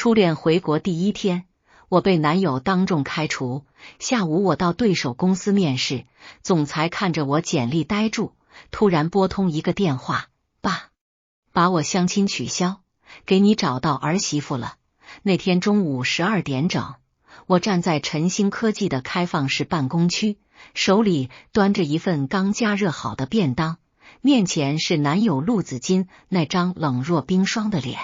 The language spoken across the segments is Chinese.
初恋回国第一天，我被男友当众开除。下午我到对手公司面试，总裁看着我简历呆住，突然拨通一个电话：爸，把我相亲取消，给你找到儿媳妇了。那天中午12点整，我站在晨星科技的开放式办公区，手里端着一份刚加热好的便当，面前是男友陆子金那张冷若冰霜的脸。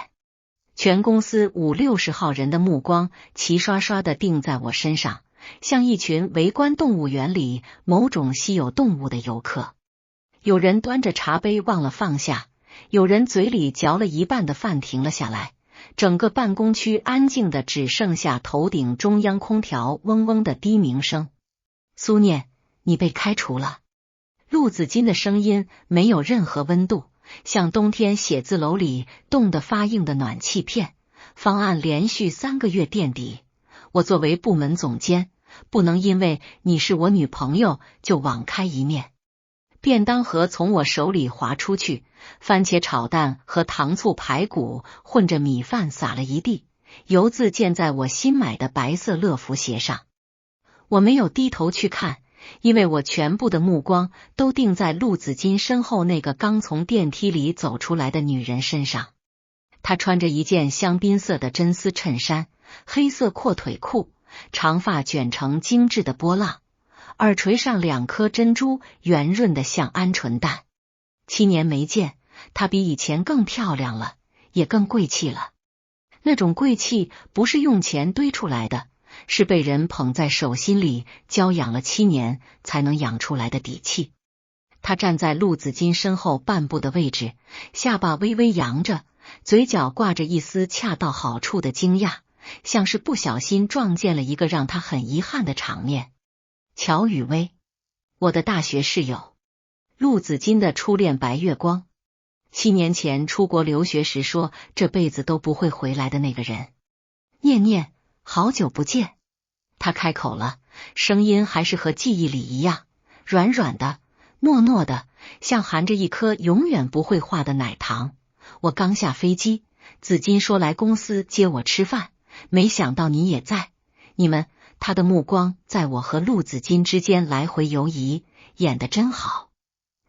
全公司50-60号人的目光齐刷刷地定在我身上，像一群围观动物园里某种稀有动物的游客。有人端着茶杯忘了放下，有人嘴里嚼了一半的饭停了下来，整个办公区安静的只剩下头顶中央空调嗡嗡的低鸣声。苏念，你被开除了。陆子金的声音没有任何温度，像冬天写字楼里冻得发硬的暖气片。方案连续3个月垫底，我作为部门总监，不能因为你是我女朋友就网开一面。便当盒从我手里滑出去，番茄炒蛋和糖醋排骨混着米饭撒了一地，油渍溅在我新买的白色乐福鞋上。我没有低头去看，因为我全部的目光都定在陆子金身后那个刚从电梯里走出来的女人身上。她穿着一件香槟色的真丝衬衫，黑色阔腿裤，长发卷成精致的波浪，耳垂上2颗珍珠圆润的像鹌鹑蛋。7年没见，她比以前更漂亮了，也更贵气了。那种贵气不是用钱堆出来的，是被人捧在手心里娇养了7年才能养出来的底气。她站在陆子金身后半步的位置，下巴微微扬着，嘴角挂着一丝恰到好处的惊讶，像是不小心撞见了一个让她很遗憾的场面。乔雨薇，我的大学室友，陆子金的初恋白月光，7年前出国留学时说这辈子都不会回来的那个人。念念，好久不见。他开口了，声音还是和记忆里一样，软软的，糯糯的，像含着一颗永远不会化的奶糖。我刚下飞机，子金说来公司接我吃饭，没想到你也在。你们，他的目光在我和陆子金之间来回游移，演得真好。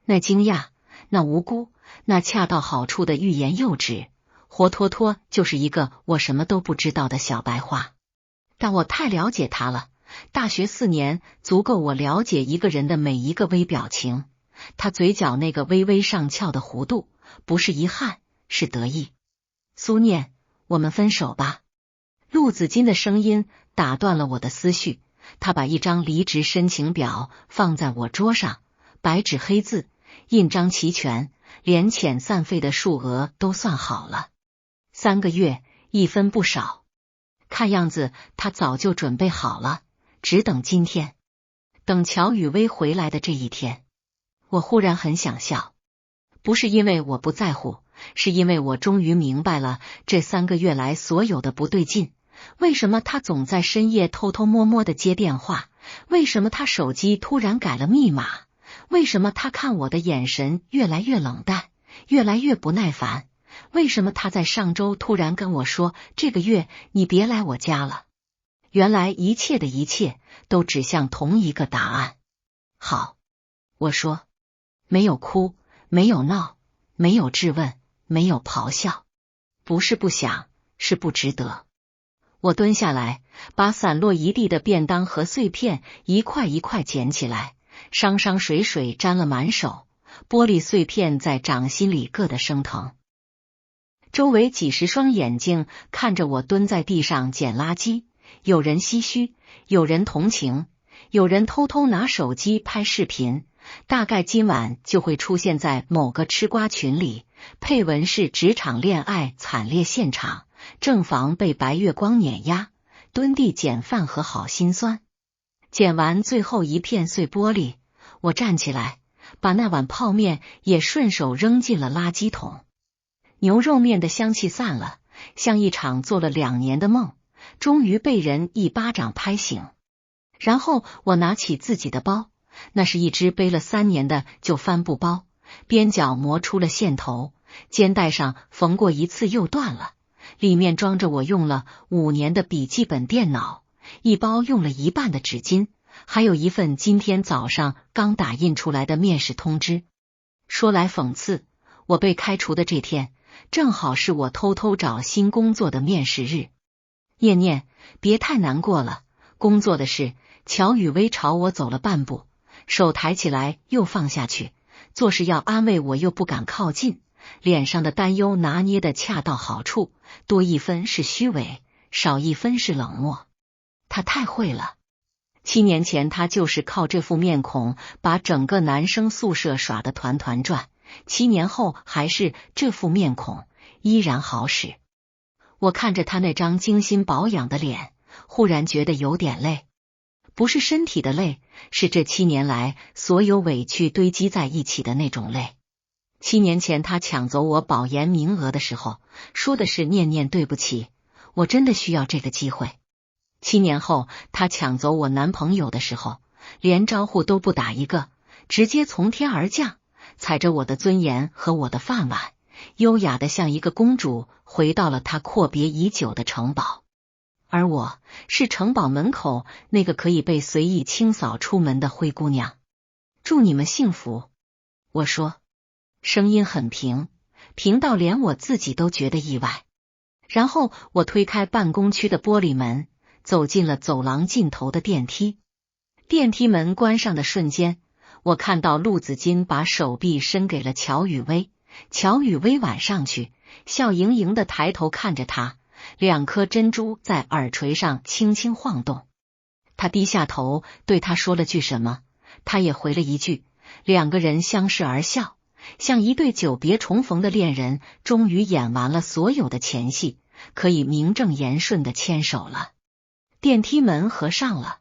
那惊讶，那无辜，那恰到好处的欲言又止，活脱脱就是一个我什么都不知道的小白花。但我太了解他了，大学4年足够我了解一个人的每一个微表情。他嘴角那个微微上翘的弧度，不是遗憾，是得意。苏念，我们分手吧。陆子金的声音打断了我的思绪，他把一张离职申请表放在我桌上，白纸黑字，印章齐全，连遣散费的数额都算好了。3个月，1分不少。看样子他早就准备好了，只等今天，等乔雨薇回来的这一天。我忽然很想笑，不是因为我不在乎，是因为我终于明白了这3个月来所有的不对劲。为什么他总在深夜偷偷摸摸的接电话？为什么他手机突然改了密码？为什么他看我的眼神越来越冷淡，越来越不耐烦？为什么他在上周突然跟我说这个月你别来我家了？原来一切的一切都指向同一个答案。好，我说，没有哭，没有闹，没有质问，没有咆哮，不是不想，是不值得。我蹲下来，把散落一地的便当和碎片一块一块捡起来，伤伤水水沾了满手，玻璃碎片在掌心里硌得生疼。周围几十双眼睛看着我蹲在地上捡垃圾，有人唏嘘，有人同情，有人偷偷拿手机拍视频，大概今晚就会出现在某个吃瓜群里，配文是职场恋爱惨烈现场，正房被白月光碾压，蹲地捡饭盒好心酸。捡完最后一片碎玻璃，我站起来，把那碗泡面也顺手扔进了垃圾桶。牛肉面的香气散了，像一场做了2年的梦，终于被人一巴掌拍醒。然后我拿起自己的包，那是一只背了3年的旧帆布包，边角磨出了线头，肩带上缝过一次又断了，里面装着我用了5年的笔记本电脑，一包用了一半的纸巾，还有一份今天早上刚打印出来的面试通知。说来讽刺，我被开除的这天，正好是我偷偷找新工作的面试日。念念，别太难过了，工作的事。乔雨薇朝我走了半步，手抬起来又放下去，做事要安慰我又不敢靠近，脸上的担忧拿捏得恰到好处，多一分是虚伪，少一分是冷漠。他太会了。7年前他就是靠这副面孔把整个男生宿舍耍得团团转，7年后还是这副面孔，依然好使。我看着他那张精心保养的脸，忽然觉得有点累。不是身体的累，是这7年来所有委屈堆积在一起的那种累。7年前他抢走我保研名额的时候，说的是念念对不起，我真的需要这个机会。7年后他抢走我男朋友的时候，连招呼都不打一个，直接从天而降，踩着我的尊严和我的饭碗，优雅的像一个公主回到了他阔别已久的城堡。而我是城堡门口那个可以被随意清扫出门的灰姑娘。祝你们幸福，我说，声音很平，平到连我自己都觉得意外。然后我推开办公区的玻璃门，走进了走廊尽头的电梯。电梯门关上的瞬间，我看到陆子金把手臂伸给了乔雨薇，乔雨薇挽上去，笑盈盈的抬头看着他，2颗珍珠在耳垂上轻轻晃动。他低下头对他说了句什么，他也回了一句，2个人相视而笑，像一对久别重逢的恋人，终于演完了所有的前戏，可以名正言顺的牵手了。电梯门合上了，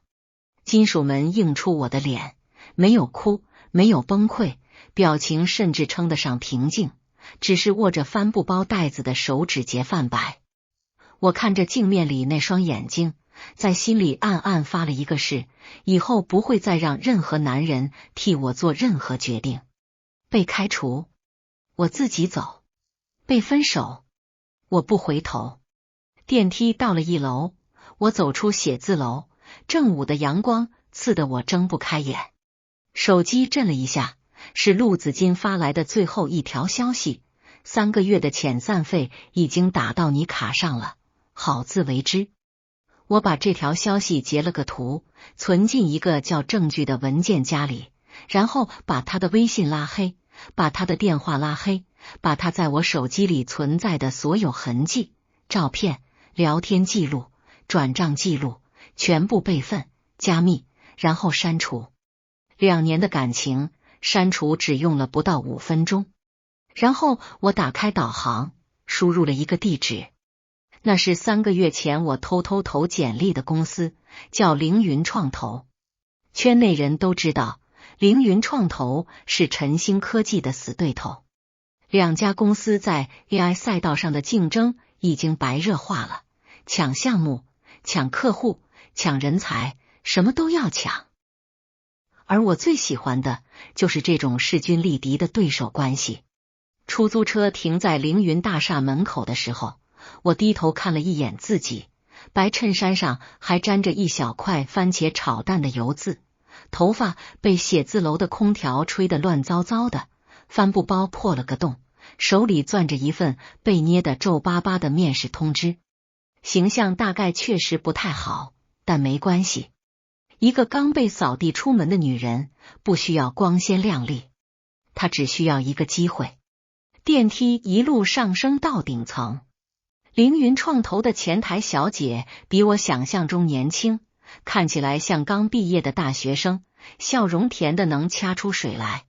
金属门映出我的脸，没有哭，没有崩溃，表情甚至称得上平静，只是握着帆布包带子的手指节泛白。我看着镜面里那双眼睛，在心里暗暗发了一个誓，以后不会再让任何男人替我做任何决定。被开除，我自己走；被分手，我不回头。电梯到了1楼，我走出写字楼，正午的阳光刺得我睁不开眼。手机震了一下，是陆子金发来的最后一条消息：3个月的遣散费已经打到你卡上了，好自为之。我把这条消息截了个图，存进一个叫证据的文件夹里，然后把他的微信拉黑，把他的电话拉黑，把他在我手机里存在的所有痕迹、照片、聊天记录、转账记录全部备份、加密，然后删除。2年的感情，删除只用了不到5分钟。然后我打开导航，输入了一个地址，那是3个月前我偷偷投简历的公司，叫凌云创投。圈内人都知道，凌云创投是晨星科技的死对头。2家公司在 AI 赛道上的竞争已经白热化了，抢项目、抢客户、抢人才，什么都要抢。而我最喜欢的就是这种势均力敌的对手关系。出租车停在凌云大厦门口的时候，我低头看了一眼自己，白衬衫上还沾着一小块番茄炒蛋的油渍，头发被写字楼的空调吹得乱糟糟的，帆布包破了个洞，手里攥着一份被捏得皱巴巴的面试通知。形象大概确实不太好，但没关系。一个刚被扫地出门的女人不需要光鲜亮丽，她只需要一个机会。电梯一路上升到顶层，凌云创投的前台小姐比我想象中年轻，看起来像刚毕业的大学生，笑容甜得能掐出水来。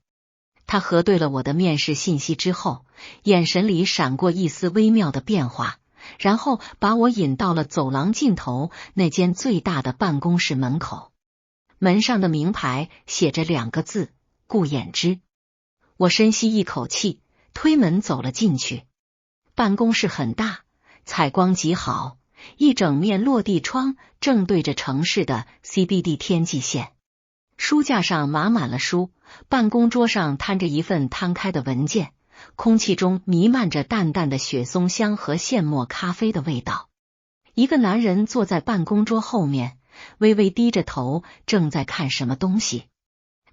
她核对了我的面试信息之后，眼神里闪过一丝微妙的变化，然后把我引到了走廊尽头那间最大的办公室门口。门上的名牌写着2个字：顾衍之。我深吸一口气，推门走了进去。办公室很大，采光极好，一整面落地窗正对着城市的 CBD 天际线。书架上码满了书，办公桌上摊着一份摊开的文件，空气中弥漫着淡淡的雪松香和现磨咖啡的味道。一个男人坐在办公桌后面，微微低着头，正在看什么东西。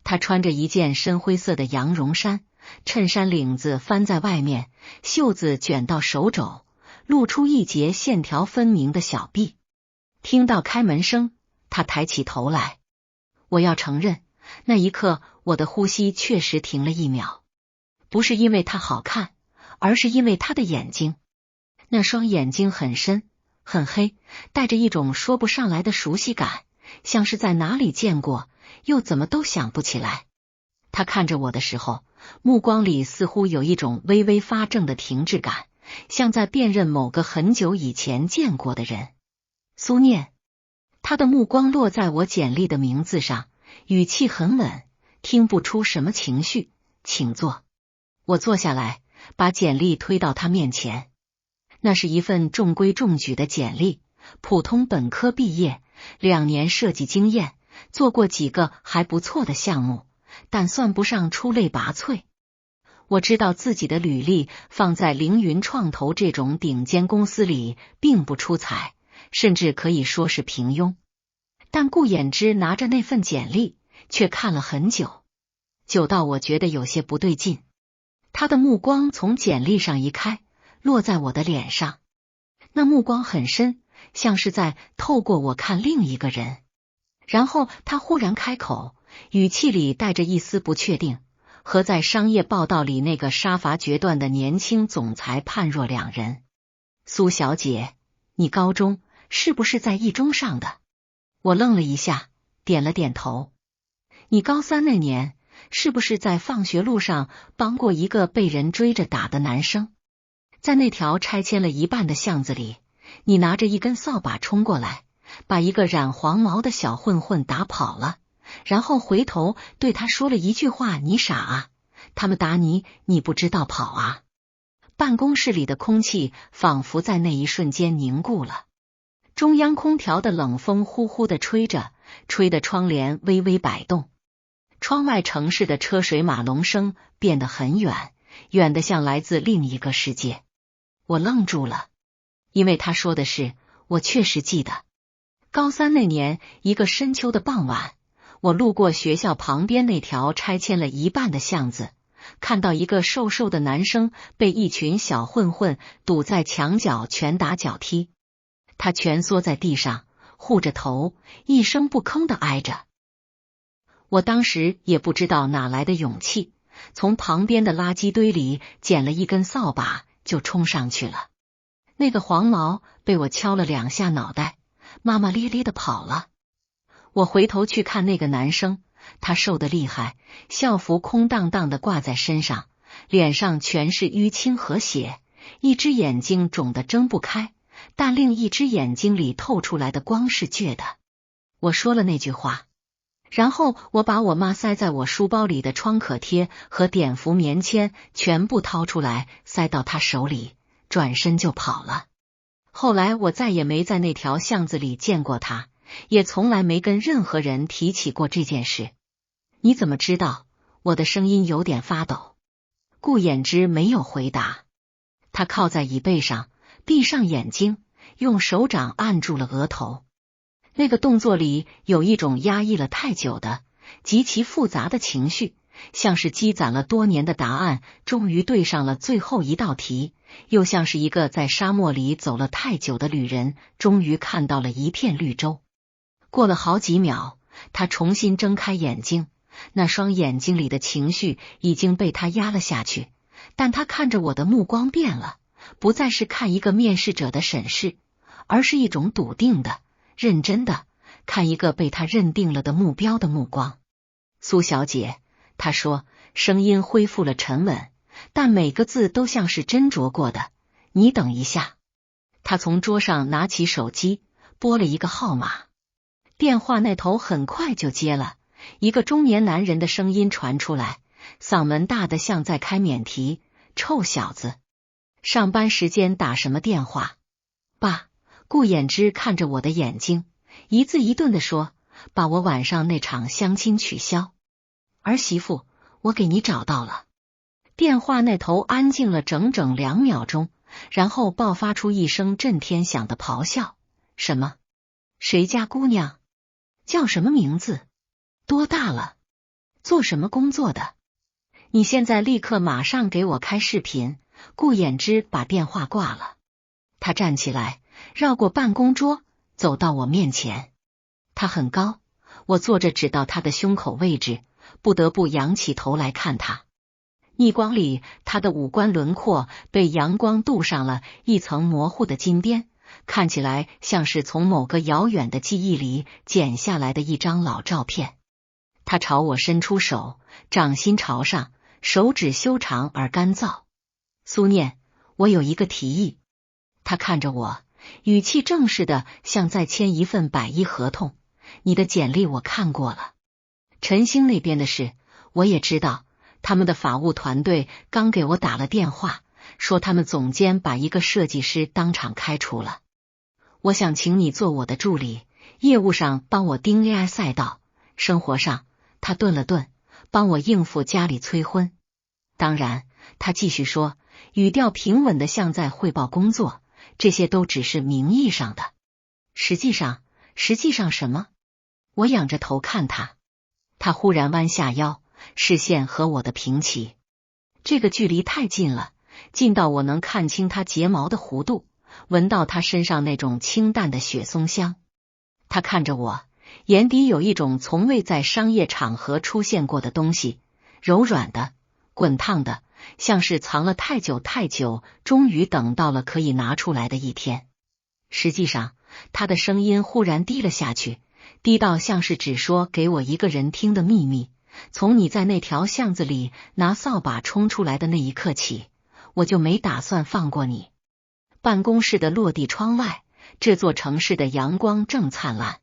他穿着一件深灰色的羊绒衫，衬衫领子翻在外面，袖子卷到手肘，露出一截线条分明的小臂。听到开门声，他抬起头来。我要承认，那一刻我的呼吸确实停了一秒，不是因为他好看，而是因为他的眼睛。那双眼睛很深很黑，带着一种说不上来的熟悉感，像是在哪里见过，又怎么都想不起来。他看着我的时候，目光里似乎有一种微微发怔的停滞感，像在辨认某个很久以前见过的人。苏念。他的目光落在我简历的名字上，语气很稳，听不出什么情绪。请坐。我坐下来，把简历推到他面前。那是一份中规中矩的简历，普通本科毕业，2年设计经验，做过几个还不错的项目，但算不上出类拔萃。我知道自己的履历放在凌云创投这种顶尖公司里并不出彩，甚至可以说是平庸。但顾衍之拿着那份简历却看了很久，久到我觉得有些不对劲。他的目光从简历上移开，落在我的脸上，那目光很深，像是在透过我看另一个人。然后他忽然开口，语气里带着一丝不确定，和在商业报道里那个杀伐决断的年轻总裁判若两人。苏小姐，你高中是不是在一中上的？我愣了一下，点了点头。你高3那年是不是在放学路上帮过一个被人追着打的男生？在那条拆迁了一半的巷子里，你拿着一根扫把冲过来，把一个染黄毛的小混混打跑了，然后回头对他说了一句话：你傻啊，他们打你，你不知道跑啊。办公室里的空气仿佛在那一瞬间凝固了。中央空调的冷风呼呼地吹着，吹得窗帘微微摆动。窗外城市的车水马龙声变得很远，远得像来自另一个世界。我愣住了，因为他说的是，我确实记得。高3那年，一个深秋的傍晚，我路过学校旁边那条拆迁了一半的巷子，看到一个瘦瘦的男生被一群小混混堵在墙角拳打脚踢。他蜷缩在地上，护着头，一声不吭地挨着。我当时也不知道哪来的勇气，从旁边的垃圾堆里捡了一根扫把就冲上去了。那个黄毛被我敲了2下脑袋，骂骂咧咧地跑了。我回头去看那个男生，他瘦得厉害，校服空荡荡地挂在身上，脸上全是淤青和血，一只眼睛肿得睁不开，但另一只眼睛里透出来的光是倔的。我说了那句话，然后我把我妈塞在我书包里的创可贴和碘伏棉签全部掏出来塞到他手里，转身就跑了。后来我再也没在那条巷子里见过他，也从来没跟任何人提起过这件事。你怎么知道？我的声音有点发抖。顾衍之没有回答，他靠在椅背上，闭上眼睛，用手掌按住了额头。那个动作里有一种压抑了太久的极其复杂的情绪，像是积攒了多年的答案终于对上了最后一道题，又像是一个在沙漠里走了太久的旅人终于看到了一片绿洲。过了好几秒，他重新睁开眼睛，那双眼睛里的情绪已经被他压了下去，但他看着我的目光变了，不再是看一个面试者的审视，而是一种笃定的认真的看一个被他认定了的目标的目光。苏小姐，他说，声音恢复了沉稳，但每个字都像是斟酌过的。你等一下。他从桌上拿起手机，拨了一个号码。电话那头很快就接了，一个中年男人的声音传出来，嗓门大得像在开免提：臭小子，上班时间打什么电话？爸。顾衍之看着我的眼睛，一字一顿地说，把我晚上那场相亲取消。儿媳妇，我给你找到了。电话那头安静了整整2秒钟，然后爆发出一声震天响的咆哮：什么？谁家姑娘？叫什么名字？多大了？做什么工作的？你现在立刻马上给我开视频！顾衍之把电话挂了。他站起来，绕过办公桌，走到我面前。他很高，我坐着只到他的胸口位置，不得不仰起头来看他。逆光里，他的五官轮廓被阳光镀上了一层模糊的金边，看起来像是从某个遥远的记忆里剪下来的一张老照片。他朝我伸出手，掌心朝上，手指修长而干燥。苏念，我有一个提议。他看着我，语气正式的像在签一份100亿合同。你的简历我看过了，陈星那边的事我也知道，他们的法务团队刚给我打了电话，说他们总监把一个设计师当场开除了。我想请你做我的助理，业务上帮我盯 AI 赛道，生活上，他顿了顿，帮我应付家里催婚。当然，他继续说，语调平稳的像在汇报工作，这些都只是名义上的。实际上什么？我仰着头看他，他忽然弯下腰，视线和我的平齐。这个距离太近了，近到我能看清他睫毛的弧度，闻到他身上那种清淡的雪松香。他看着我，眼底有一种从未在商业场合出现过的东西，柔软的，滚烫的，像是藏了太久，终于等到了可以拿出来的一天。实际上，他的声音忽然低了下去，低到像是只说给我一个人听的秘密。从你在那条巷子里拿扫把冲出来的那一刻起，我就没打算放过你。办公室的落地窗外，这座城市的阳光正灿烂。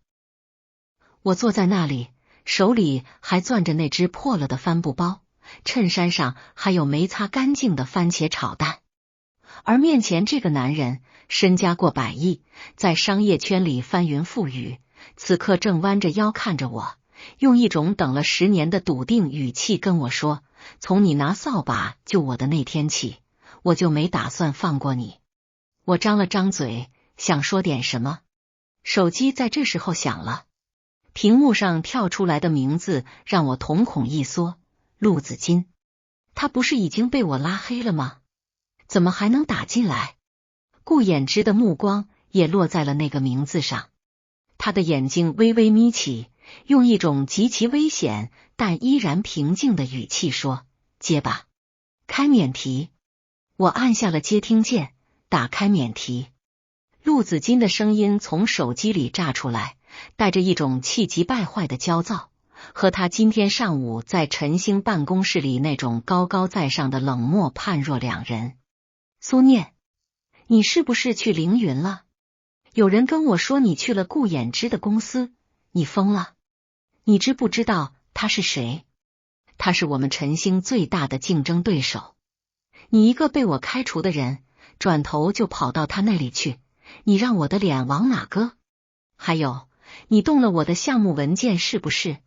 我坐在那里，手里还攥着那只破了的帆布包，衬衫上还有没擦干净的番茄炒蛋。而面前这个男人身家过100亿，在商业圈里翻云覆雨，此刻正弯着腰看着我，用一种等了10年的笃定语气跟我说，从你拿扫把救我的那天起，我就没打算放过你。我张了张嘴，想说点什么，手机在这时候响了，屏幕上跳出来的名字让我瞳孔一缩，陆子金。他不是已经被我拉黑了吗？怎么还能打进来？顾衍之的目光也落在了那个名字上，他的眼睛微微眯起，用一种极其危险但依然平静的语气说，接吧，开免提。我按下了接听键，打开免提。陆子金的声音从手机里炸出来，带着一种气急败坏的焦躁，和他今天上午在陈星办公室里那种高高在上的冷漠判若两人。苏念，你是不是去凌云了？有人跟我说你去了顾衍之的公司，你疯了？你知不知道他是谁？他是我们陈星最大的竞争对手。你一个被我开除的人，转头就跑到他那里去，你让我的脸往哪搁？还有，你动了我的项目文件是不是？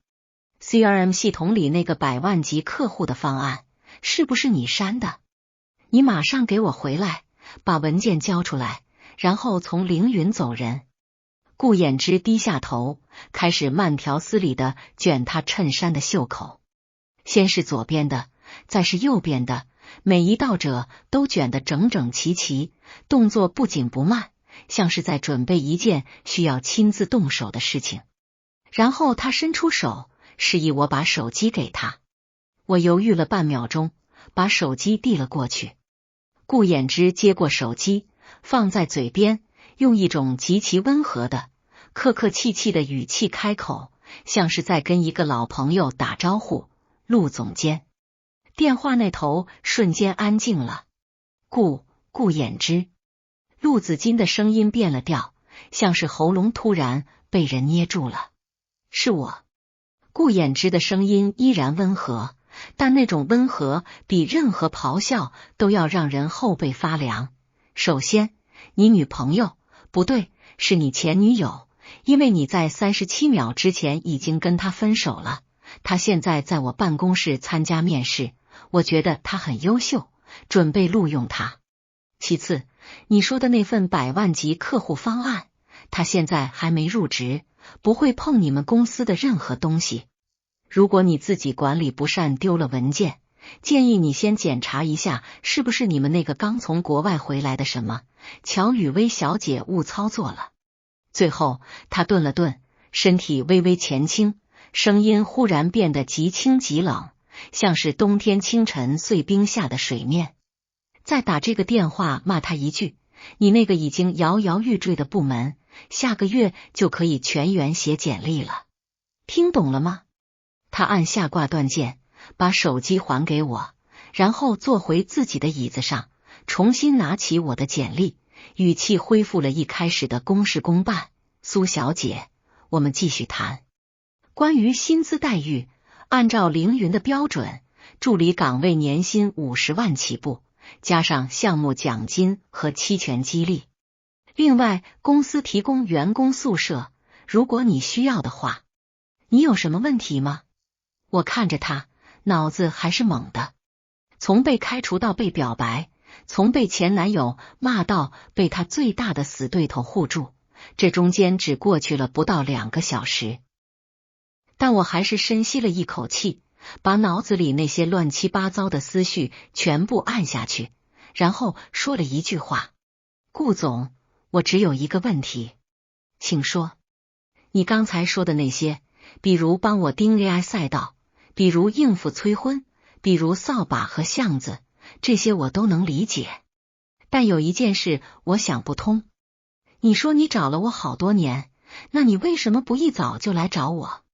CRM 系统里那个100万级客户的方案，是不是你删的？你马上给我回来，把文件交出来，然后从凌云走人。顾衍之低下头，开始慢条斯理地卷他衬衫的袖口，先是左边的，再是右边的，每一道褶都卷得整整齐齐，动作不紧不慢，像是在准备一件需要亲自动手的事情。然后他伸出手，示意我把手机给他。我犹豫了半秒钟，把手机递了过去。顾衍之接过手机，放在嘴边，用一种极其温和的、客客气气的语气开口，像是在跟一个老朋友打招呼。陆总监。电话那头瞬间安静了。顾衍之。陆子金的声音变了调，像是喉咙突然被人捏住了。是我。顾衍之的声音依然温和，但那种温和比任何咆哮都要让人后背发凉。首先，你女朋友，不对，是你前女友，因为你在37秒之前已经跟她分手了。她现在在我办公室参加面试，我觉得他很优秀，准备录用他。其次，你说的那份100万级客户方案，他现在还没入职，不会碰你们公司的任何东西。如果你自己管理不善丢了文件，建议你先检查一下是不是你们那个刚从国外回来的什么乔雨薇小姐误操作了。最后他顿了顿，身体微微前倾，声音忽然变得极轻极冷，像是冬天清晨碎冰下的水面。再打这个电话骂他一句，你那个已经摇摇欲坠的部门，下个月就可以全员写简历了。听懂了吗？他按下挂断键，把手机还给我，然后坐回自己的椅子上，重新拿起我的简历，语气恢复了一开始的公事公办。苏小姐，我们继续谈。关于薪资待遇，按照凌云的标准，助理岗位年薪50万起步，加上项目奖金和期权激励。另外，公司提供员工宿舍，如果你需要的话。你有什么问题吗？我看着他，脑子还是懵的。从被开除到被表白，从被前男友骂到被他最大的死对头护住，这中间只过去了不到2个小时。但我还是深吸了一口气，把脑子里那些乱七八糟的思绪全部按下去，然后说了一句话：顾总，我只有一个问题，请说。你刚才说的那些，比如帮我盯 AI 赛道，比如应付催婚，比如扫把和巷子，这些我都能理解。但有一件事我想不通，你说你找了我好多年，那你为什么不一早就来找我？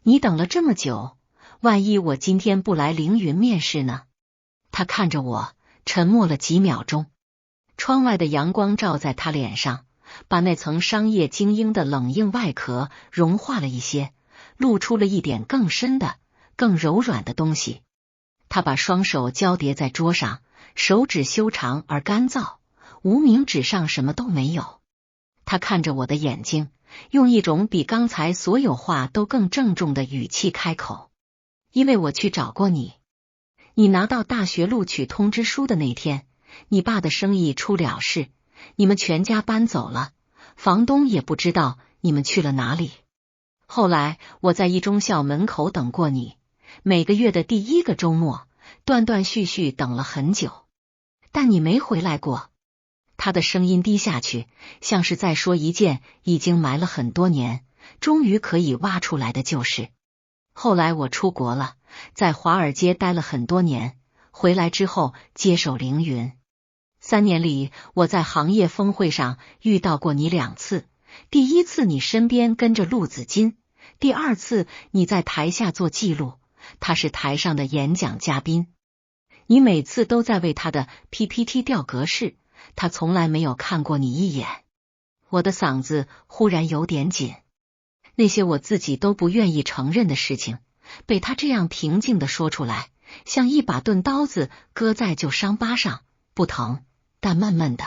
你等了这么久，万一我今天不来凌云面试呢？他看着我，沉默了几秒钟。窗外的阳光照在他脸上，把那层商业精英的冷硬外壳融化了一些，露出了一点更深的、更柔软的东西。他把双手交叠在桌上，手指修长而干燥，无名指上什么都没有。他看着我的眼睛，用一种比刚才所有话都更郑重的语气开口：因为我去找过你，你拿到大学录取通知书的那天，你爸的生意出了事，你们全家搬走了，房东也不知道你们去了哪里。后来我在一中校门口等过你，每个月的第1个周末，断断续续等了很久，但你没回来过。他的声音低下去，像是在说一件已经埋了很多年，终于可以挖出来的旧事。后来我出国了，在华尔街待了很多年，回来之后接手凌云。3年里，我在行业峰会上遇到过你2次，第1次你身边跟着陆子金，第2次你在台下做记录，他是台上的演讲嘉宾。你每次都在为他的 PPT 调格式，他从来没有看过你一眼。我的嗓子忽然有点紧，那些我自己都不愿意承认的事情，被他这样平静地说出来，像一把钝刀子割在旧伤疤上，不疼，但闷闷的。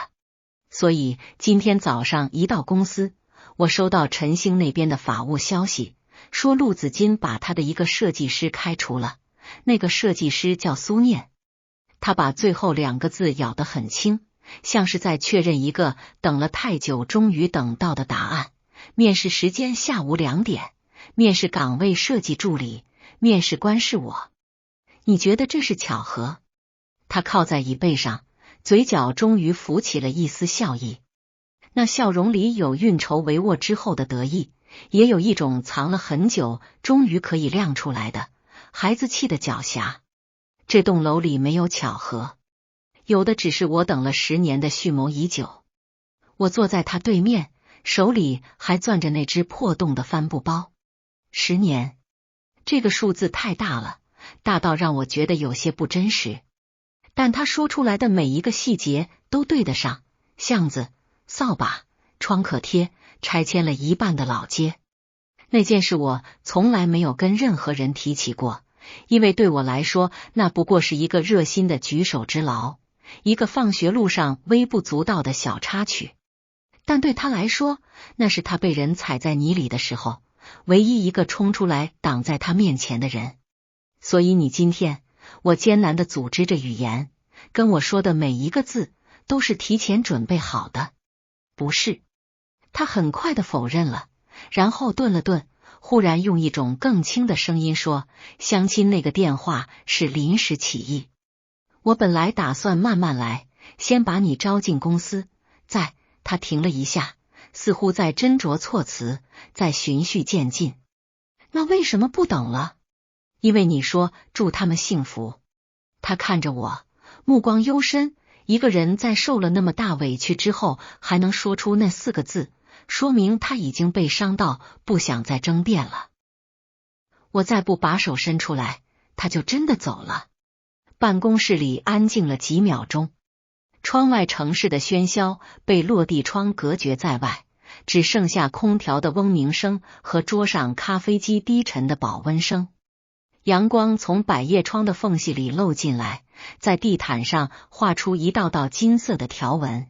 所以今天早上一到公司，我收到陈星那边的法务消息，说陆子金把他的一个设计师开除了，那个设计师叫苏念。他把最后2个字咬得很轻，像是在确认一个等了太久终于等到的答案。面试时间下午2点，面试岗位设计助理，面试官是我。你觉得这是巧合？他靠在椅背上，嘴角终于浮起了一丝笑意。那笑容里有运筹帷幄之后的得意，也有一种藏了很久终于可以亮出来的孩子气的狡黠。这栋楼里没有巧合，有的只是我等了10年的蓄谋已久。我坐在他对面，手里还攥着那只破洞的帆布包。10年，这个数字太大了，大到让我觉得有些不真实。但他说出来的每一个细节都对得上，巷子、扫把、创可贴、拆迁了一半的老街。那件事我从来没有跟任何人提起过，因为对我来说，那不过是一个热心的举手之劳，一个放学路上微不足道的小插曲。但对他来说，那是他被人踩在泥里的时候，唯一一个冲出来挡在他面前的人。所以你今天我艰难地组织着语言，跟我说的每一个字都是提前准备好的。不是。他很快地否认了，然后顿了顿，忽然用一种更轻的声音说，相亲那个电话是临时起意。我本来打算慢慢来，先把你招进公司，他停了一下，似乎在斟酌措辞，再循序渐进。那为什么不等了？因为你说祝他们幸福。他看着我，目光幽深，一个人在受了那么大委屈之后还能说出那4个字，说明他已经被伤到不想再争辩了。我再不把手伸出来，他就真的走了。办公室里安静了几秒钟，窗外城市的喧嚣被落地窗隔绝在外，只剩下空调的嗡鸣声和桌上咖啡机低沉的保温声。阳光从百叶窗的缝隙里漏进来，在地毯上画出一道道金色的条纹。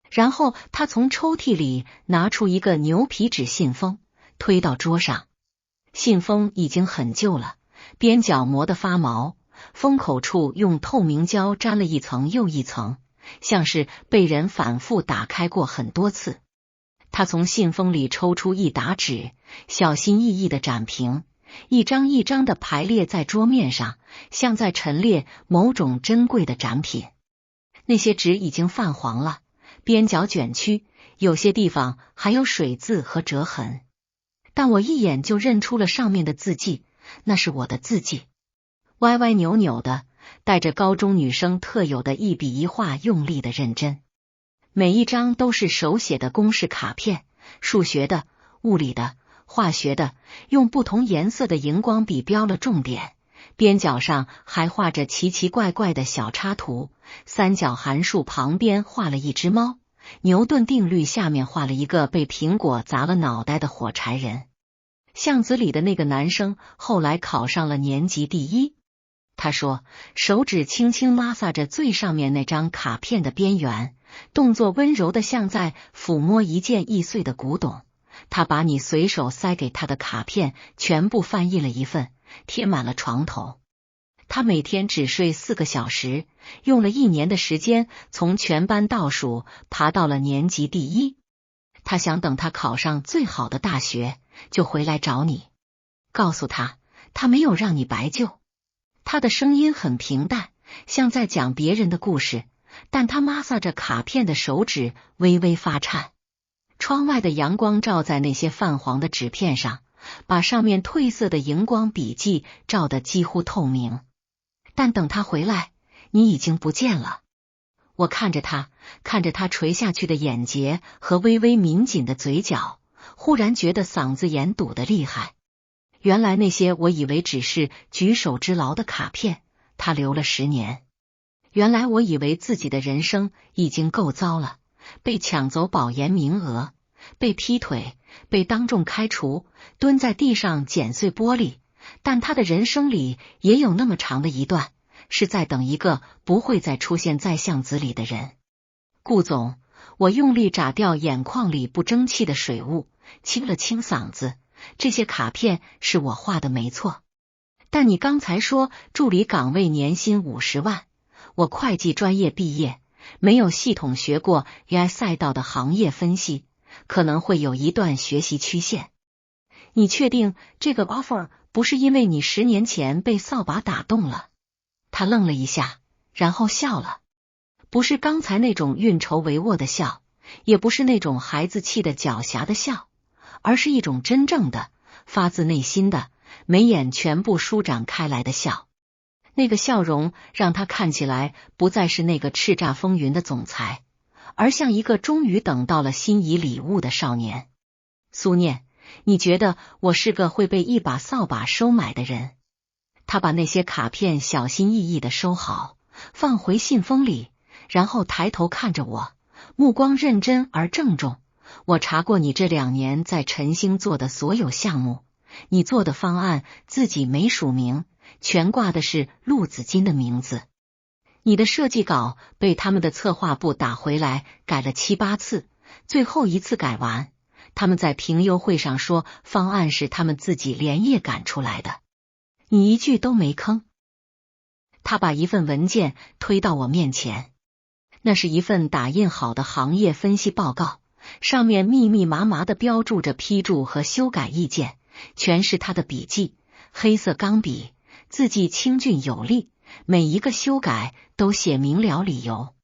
然后他从抽屉里拿出一个牛皮纸信封，推到桌上。信封已经很旧了，边角磨得发毛，封口处用透明胶粘了一层又一层，像是被人反复打开过很多次。他从信封里抽出一沓纸，小心翼翼地展平，一张一张的排列在桌面上，像在陈列某种珍贵的展品。那些纸已经泛黄了，边角卷曲，有些地方还有水渍和折痕，但我一眼就认出了上面的字迹，那是我的字迹，歪歪扭扭的，带着高中女生特有的一笔一画用力的认真。每一张都是手写的公式卡片，数学的、物理的、化学的，用不同颜色的荧光笔标了重点，边角上还画着奇奇怪怪的小插图，三角函数旁边画了一只猫，牛顿定律下面画了一个被苹果砸了脑袋的火柴人。巷子里的那个男生后来考上了年级第1。他说，手指轻轻拉撒着最上面那张卡片的边缘，动作温柔的像在抚摸一件易碎的古董。他把你随手塞给他的卡片全部翻印了一份，贴满了床头。他每天只睡4个小时，用了1年的时间从全班倒数爬到了年级第1。他想等他考上最好的大学就回来找你，告诉他他没有让你白救。他的声音很平淡，像在讲别人的故事，但他抹撒着卡片的手指微微发颤。窗外的阳光照在那些泛黄的纸片上，把上面褪色的荧光笔记照得几乎透明。但等他回来，你已经不见了。我看着他，看着他垂下去的眼睫和微微抿紧的嘴角，忽然觉得嗓子眼堵得厉害。原来那些我以为只是举手之劳的卡片，他留了10年。原来我以为自己的人生已经够糟了，被抢走保研名额，被劈腿，被当众开除，蹲在地上剪碎玻璃，但他的人生里也有那么长的一段，是在等一个不会再出现在巷子里的人。顾总，我用力眨掉眼眶里不争气的水雾，清了清嗓子，这些卡片是我画的没错，但你刚才说助理岗位年薪50万，我会计专业毕业，没有系统学过 AI 赛道的行业分析，可能会有一段学习曲线。你确定这个 offer 不是因为你10年前被扫把打动了？他愣了一下，然后笑了，不是刚才那种运筹帷幄的笑，也不是那种孩子气的狡黠的笑，而是一种真正的发自内心的眉眼全部舒展开来的笑。那个笑容让他看起来不再是那个叱咤风云的总裁，而像一个终于等到了心仪礼物的少年。苏念，你觉得我是个会被一把扫把收买的人？他把那些卡片小心翼翼地收好，放回信封里，然后抬头看着我，目光认真而郑重。我查过你这2年在晨星做的所有项目，你做的方案自己没署名，全挂的是陆子金的名字。你的设计稿被他们的策划部打回来改了7、8次，最后一次改完，他们在评优会上说方案是他们自己连夜赶出来的，你一句都没吭。他把一份文件推到我面前，那是一份打印好的行业分析报告，上面密密麻麻地标注着批注和修改意见，全是他的笔记，黑色钢笔，字迹清俊有力，每一个修改都写明了理由。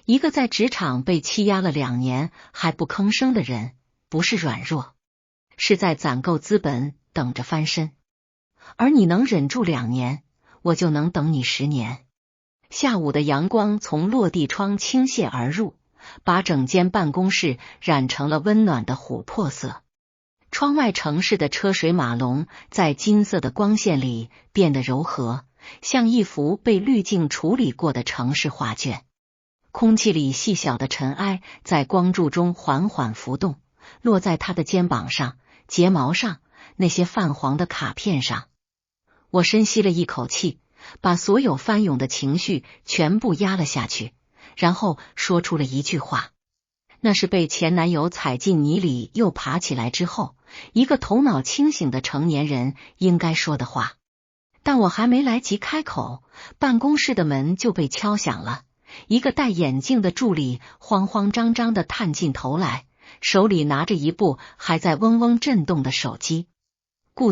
一个在职场被欺压了2年还不吭声的人，不是软弱，是在攒够资本等着翻身。而你能忍住2年，我就能等你10年。下午的阳光从落地窗倾泻而入，把整间办公室染成了温暖的琥珀色。窗外城市的车水马龙在金色的光线里变得柔和，像一幅被滤镜处理过的城市画卷。空气里细小的尘埃在光柱中缓缓浮动，落在他的肩膀上、睫毛上，那些泛黄的卡片上。我深吸了一口气，把所有翻涌的情绪全部压了下去，然后说出了一句话。那是被前男友踩进泥里又爬起来之后，一个头脑清醒的成年人应该说的话。但我还没来及开口，办公室的门就被敲响了。一个戴眼镜的助理慌慌张张地探进头来，手里拿着一部还在嗡嗡震动的手机。顾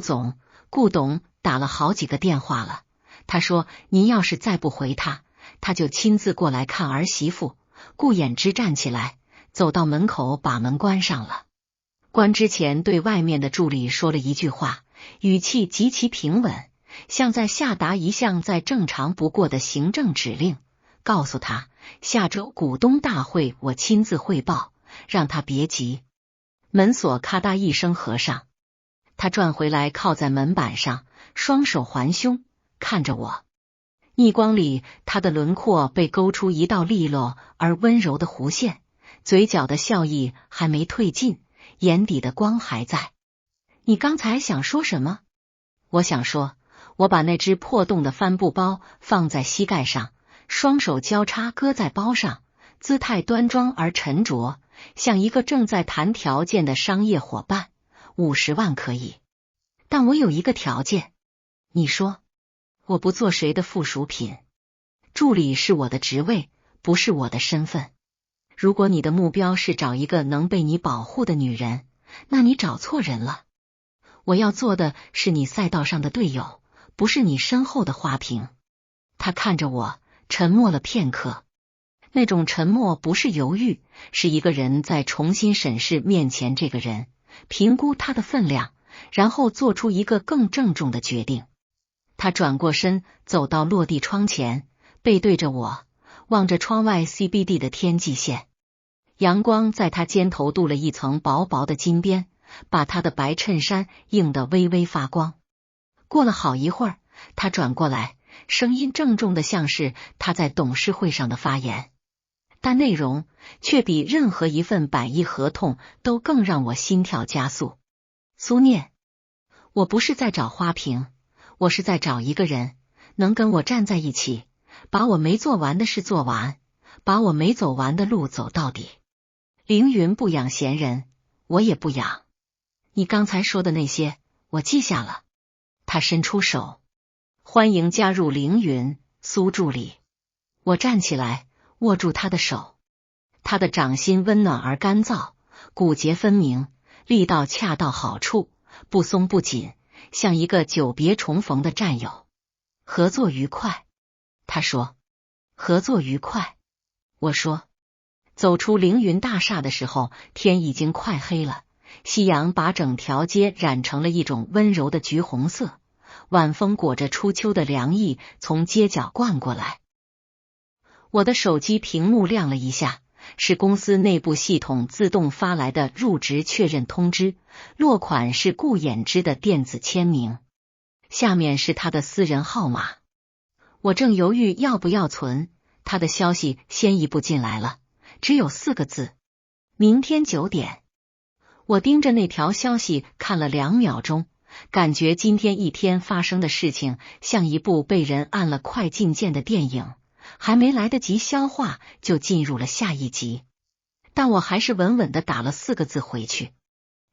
董打了好几个电话了，他说您要是再不回他，他就亲自过来看儿媳妇。顾衍之站起来，走到门口把门关上了。关之前对外面的助理说了一句话，语气极其平稳，像在下达一项再正常不过的行政指令，告诉他下周股东大会我亲自汇报，让他别急。门锁咔嗒一声合上，他转回来靠在门板上，双手环胸，看着我。逆光里，他的轮廓被勾出一道利落而温柔的弧线，嘴角的笑意还没褪尽，眼底的光还在。你刚才想说什么？我想说，我把那只破洞的帆布包放在膝盖上，双手交叉搁在包上，姿态端庄而沉着，像一个正在谈条件的商业伙伴。50万可以，但我有一个条件。你说。我不做谁的附属品，助理是我的职位，不是我的身份。如果你的目标是找一个能被你保护的女人，那你找错人了。我要做的是你赛道上的队友，不是你身后的花瓶。他看着我，沉默了片刻。那种沉默不是犹豫，是一个人在重新审视面前这个人，评估他的分量，然后做出一个更郑重的决定。他转过身，走到落地窗前，背对着我，望着窗外 CBD 的天际线。阳光在他肩头镀了一层薄薄的金边，把他的白衬衫映得微微发光。过了好一会儿，他转过来，声音郑重的像是他在董事会上的发言，但内容却比任何一份100亿合同都更让我心跳加速。苏念，我不是在找花瓶，我是在找一个人，能跟我站在一起，把我没做完的事做完，把我没走完的路走到底。凌云不养闲人，我也不养。你刚才说的那些，我记下了。他伸出手，欢迎加入凌云，苏助理。我站起来，握住他的手。他的掌心温暖而干燥，骨节分明，力道恰到好处，不松不紧，像一个久别重逢的战友。合作愉快，他说。合作愉快，我说。走出凌云大厦的时候，天已经快黑了，夕阳把整条街染成了一种温柔的橘红色，晚风裹着初秋的凉意从街角灌过来。我的手机屏幕亮了一下，是公司内部系统自动发来的入职确认通知，落款是顾衍之的电子签名，下面是他的私人号码。我正犹豫要不要存，他的消息先一步进来了，只有4个字：明天9点。我盯着那条消息看了2秒钟，感觉今天一天发生的事情像一部被人按了快进键的电影，还没来得及消化就进入了下一集。但我还是稳稳地打了4个字回去：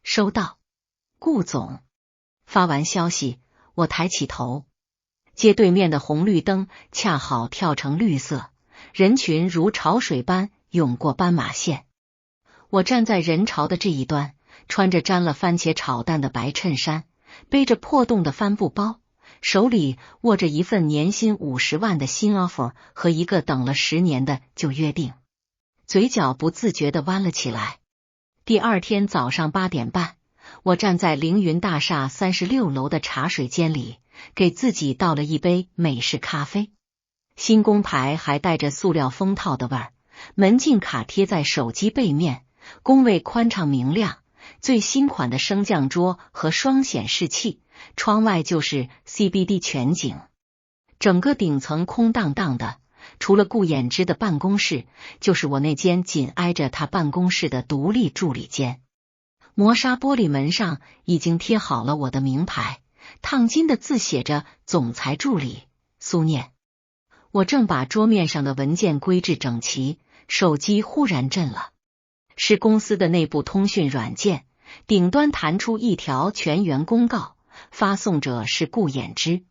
收到，顾总。发完消息，我抬起头，街对面的红绿灯恰好跳成绿色，人群如潮水般涌过斑马线。我站在人潮的这一端，穿着沾了番茄炒蛋的白衬衫，背着破洞的帆布包，手里握着一份年薪50万的新 offer 和一个等了10年的旧约定，嘴角不自觉地弯了起来。第二天早上8点半，我站在凌云大厦36楼的茶水间里，给自己倒了一杯美式咖啡。新工牌还带着塑料封套的味儿，门禁卡贴在手机背面，工位宽敞明亮，最新款的升降桌和双显示器，窗外就是 CBD 全景。整个顶层空荡荡的，除了顾衍之的办公室，就是我那间紧挨着他办公室的独立助理间。磨砂玻璃门上已经贴好了我的名牌，烫金的字写着总裁助理苏念。我正把桌面上的文件归置整齐，手机忽然震了，是公司的内部通讯软件，顶端弹出一条全员公告，发送者是顾衍之。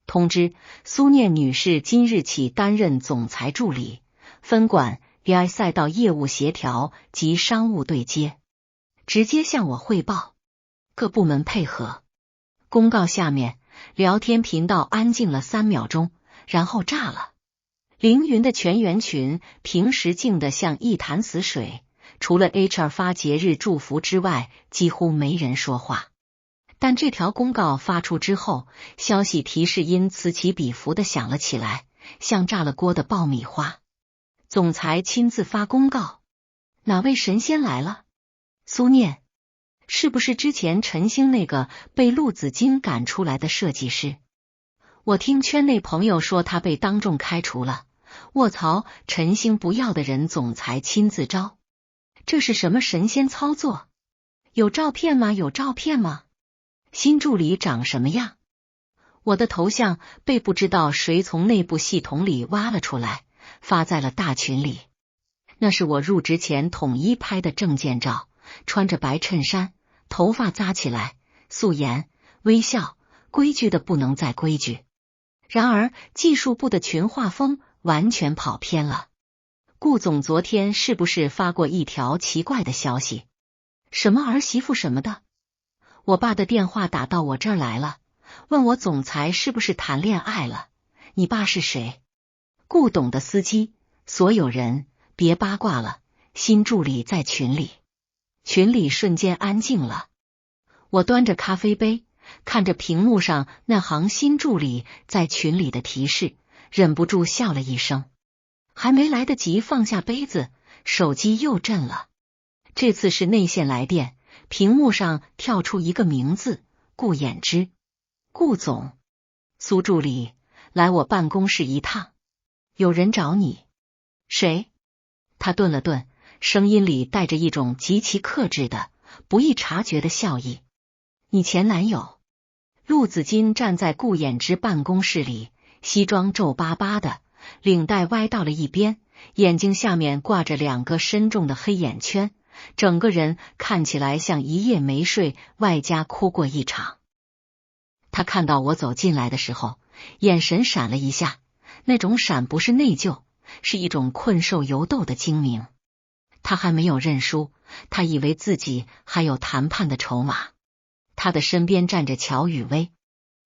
通知：苏念女士今日起担任总裁助理，分管 BI 赛道业务协调及商务对接，直接向我汇报，各部门配合。公告下面聊天频道安静了3秒钟，然后炸了。凌云的全员群平时静得像一潭死水，除了 HR 发节日祝福之外，几乎没人说话。但这条公告发出之后，消息提示音此起彼伏地响了起来，像炸了锅的爆米花。总裁亲自发公告，哪位神仙来了？苏念，是不是之前陈星那个被陆子金赶出来的设计师？我听圈内朋友说他被当众开除了。卧槽，陈星不要的人总裁亲自招，这是什么神仙操作？有照片吗？有照片吗？新助理长什么样？我的头像被不知道谁从内部系统里挖了出来，发在了大群里。那是我入职前统一拍的证件照，穿着白衬衫，头发扎起来，素颜，微笑，规矩的不能再规矩。然而技术部的群画风完全跑偏了。顾总昨天是不是发过一条奇怪的消息？什么儿媳妇什么的？我爸的电话打到我这儿来了，问我总裁是不是谈恋爱了？你爸是谁？顾董的司机。所有人别八卦了，新助理在群里。群里瞬间安静了。我端着咖啡杯，看着屏幕上那行新助理在群里的提示，忍不住笑了一声。还没来得及放下杯子，手机又震了。这次是内线来电，屏幕上跳出一个名字：顾衍之。顾总，苏助理，来我办公室一趟，有人找你。谁？他顿了顿，声音里带着一种极其克制的、不易察觉的笑意。你前男友。陆子金站在顾衍之办公室里，西装皱巴巴的，领带歪到了一边，眼睛下面挂着2个深重的黑眼圈，整个人看起来像一夜没睡，外加哭过一场。他看到我走进来的时候，眼神闪了一下，那种闪不是内疚，是一种困兽犹斗的精明。他还没有认输，他以为自己还有谈判的筹码。他的身边站着乔雨薇。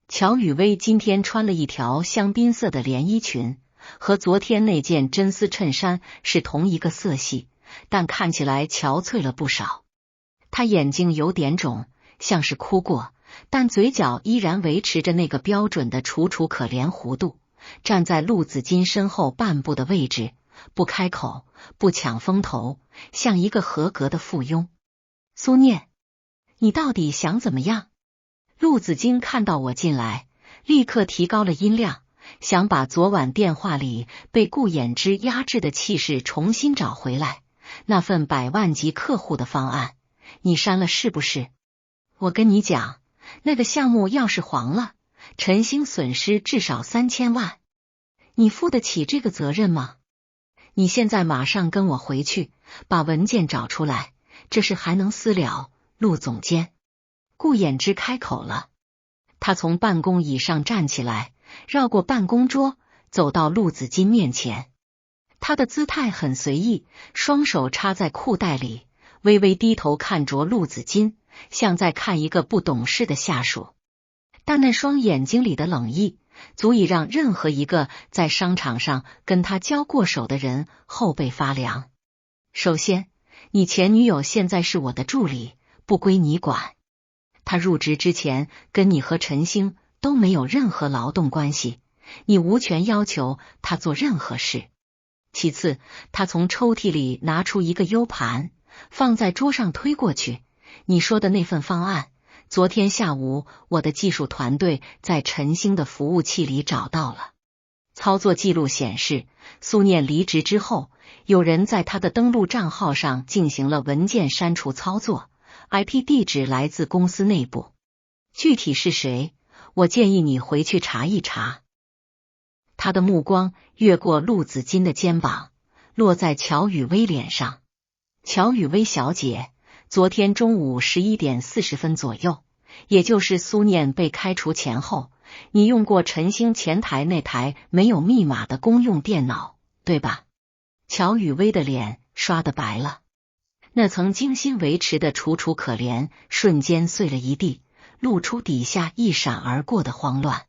乔雨薇今天穿了一条香槟色的连衣裙，和昨天那件真丝衬衫是同一个色系，但看起来憔悴了不少。她眼睛有点肿，像是哭过，但嘴角依然维持着那个标准的楚楚可怜弧度。站在陆子金身后半步的位置，不开口，不抢风头，像一个合格的附庸。苏念，你到底想怎么样？陆子金看到我进来，立刻提高了音量，想把昨晚电话里被顾衍之压制的气势重新找回来。那份100万级客户的方案，你删了是不是？我跟你讲，那个项目要是黄了，陈星损失至少3000万，你负得起这个责任吗？你现在马上跟我回去，把文件找出来，这事还能私了。陆总监，顾衍之开口了。他从办公椅上站起来，绕过办公桌，走到陆子金面前。他的姿态很随意，双手插在裤袋里，微微低头看着陆子金，像在看一个不懂事的下属。但那双眼睛里的冷意，足以让任何一个在商场上跟他交过手的人后背发凉。首先，你前女友现在是我的助理，不归你管。她入职之前跟你和陈星都没有任何劳动关系，你无权要求她做任何事。其次，她从抽屉里拿出一个 U 盘，放在桌上推过去。你说的那份方案，昨天下午我的技术团队在陈星的服务器里找到了。操作记录显示，苏念离职之后，有人在他的登录账号上进行了文件删除操作， IP 地址来自公司内部。具体是谁，我建议你回去查一查。他的目光越过陆子金的肩膀，落在乔雨薇脸上。乔雨薇小姐，昨天中午11点40分左右，也就是苏念被开除前后，你用过陈星前台那台没有密码的公用电脑，对吧？乔雨薇的脸刷得白了，那层精心维持的楚楚可怜瞬间碎了一地，露出底下一闪而过的慌乱。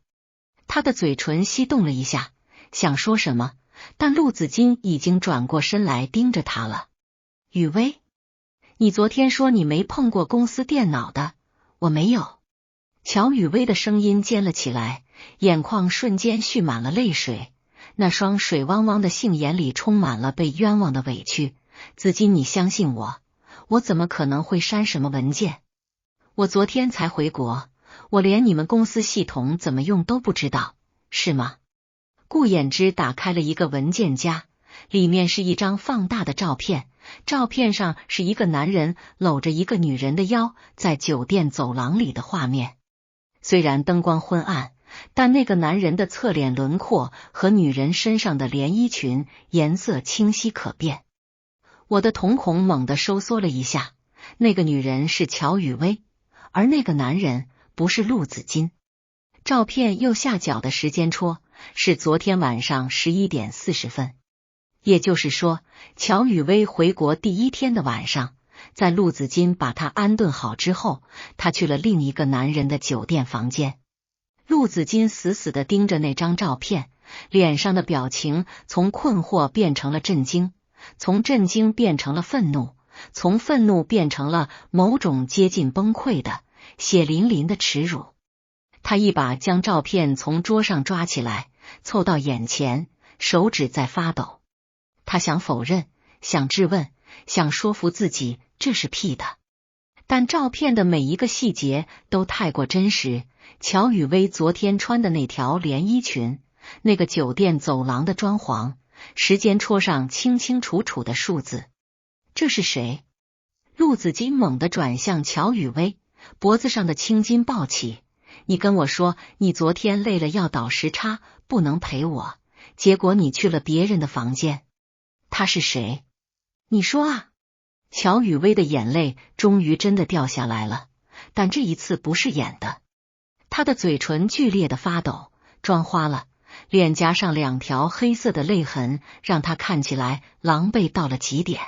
他的嘴唇翕动了一下，想说什么，但陆子金已经转过身来盯着他了。雨薇，你昨天说你没碰过公司电脑的，我没有。乔雨薇的声音尖了起来，眼眶瞬间蓄满了泪水，那双水汪汪的杏眼里充满了被冤枉的委屈。子金，你相信我，我怎么可能会删什么文件？我昨天才回国，我连你们公司系统怎么用都不知道，是吗？顾衍之打开了一个文件夹，里面是一张放大的照片，照片上是一个男人搂着一个女人的腰，在酒店走廊里的画面。虽然灯光昏暗，但那个男人的侧脸轮廓和女人身上的连衣裙颜色清晰可辨。我的瞳孔猛地收缩了一下，那个女人是乔雨薇，而那个男人不是陆子金。照片右下角的时间戳是昨天晚上11点40分，也就是说，乔雨薇回国第一天的晚上，在陆子金把她安顿好之后，她去了另一个男人的酒店房间。陆子金死死地盯着那张照片，脸上的表情从困惑变成了震惊，从震惊变成了愤怒，从愤怒变成了某种接近崩溃的血淋淋的耻辱。他一把将照片从桌上抓起来，凑到眼前，手指在发抖。他想否认，想质问，想说服自己这是 P 的，但照片的每一个细节都太过真实。乔雨薇昨天穿的那条连衣裙，那个酒店走廊的装潢，时间戳上清清楚楚的数字。这是谁？陆子金猛地转向乔雨薇，脖子上的青筋暴起。你跟我说你昨天累了要倒时差，不能陪我，结果你去了别人的房间。他是谁？你说啊！乔雨薇的眼泪终于真的掉下来了，但这一次不是演的。她的嘴唇剧烈的发抖，妆花了，脸颊上2条黑色的泪痕让她看起来狼狈到了极点。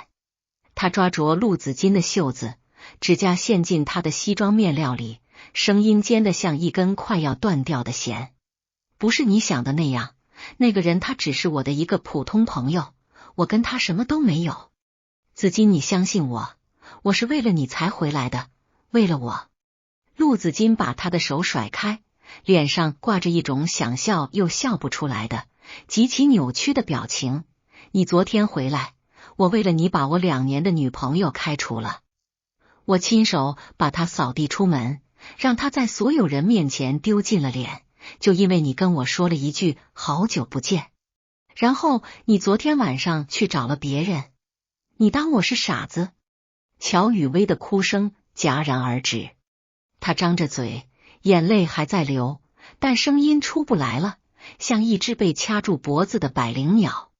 她抓着陆子金的袖子，指甲陷进他的西装面料里，声音尖得像一根快要断掉的弦。不是你想的那样，那个人他只是我的一个普通朋友，我跟他什么都没有。子金，你相信我，我是为了你才回来的，为了我。陆子金把他的手甩开，脸上挂着一种想笑又笑不出来的极其扭曲的表情。你昨天回来，我为了你把我2年的女朋友开除了，我亲手把她扫地出门，让她在所有人面前丢尽了脸，就因为你跟我说了一句好久不见。然后你昨天晚上去找了别人，你当我是傻子？乔雨薇的哭声戛然而止，她张着嘴，眼泪还在流，但声音出不来了，像一只被掐住脖子的百灵鸟。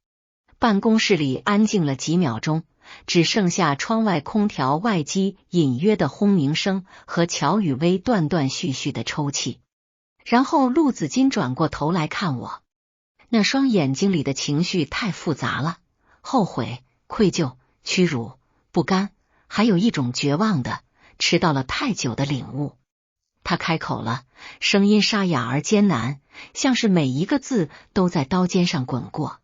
办公室里安静了几秒钟，只剩下窗外空调外机隐约的轰鸣声和乔雨薇断断续续的抽泣。然后陆子金转过头来看我，那双眼睛里的情绪太复杂了，后悔、愧疚、屈辱、不甘，还有一种绝望的迟到了太久的领悟。他开口了，声音沙哑而艰难，像是每一个字都在刀尖上滚过。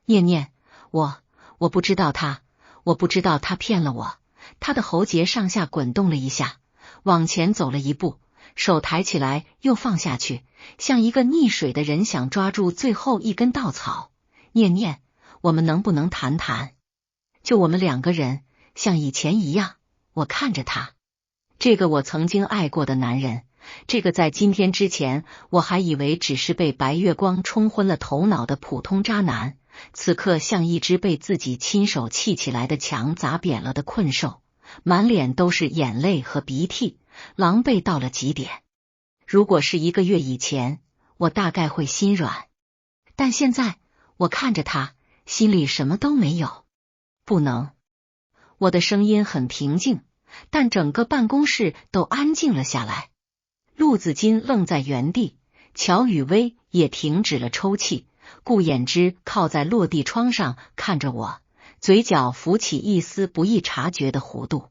念念，我不知道我不知道他骗了我。他的喉结上下滚动了一下，往前走了一步，手抬起来又放下去，像一个溺水的人想抓住最后一根稻草。念念，我们能不能谈谈？就我们两个人，像以前一样。我看着他，这个我曾经爱过的男人，这个在今天之前我还以为只是被白月光冲昏了头脑的普通渣男，此刻像一只被自己亲手砌起来的墙砸扁了的困兽，满脸都是眼泪和鼻涕，狼狈到了极点。如果是1个月以前，我大概会心软，但现在我看着他，心里什么都没有。不能。我的声音很平静，但整个办公室都安静了下来。陆子金愣在原地，乔雨薇也停止了抽泣，顾衍之靠在落地窗上看着我，嘴角浮起一丝不易察觉的弧度。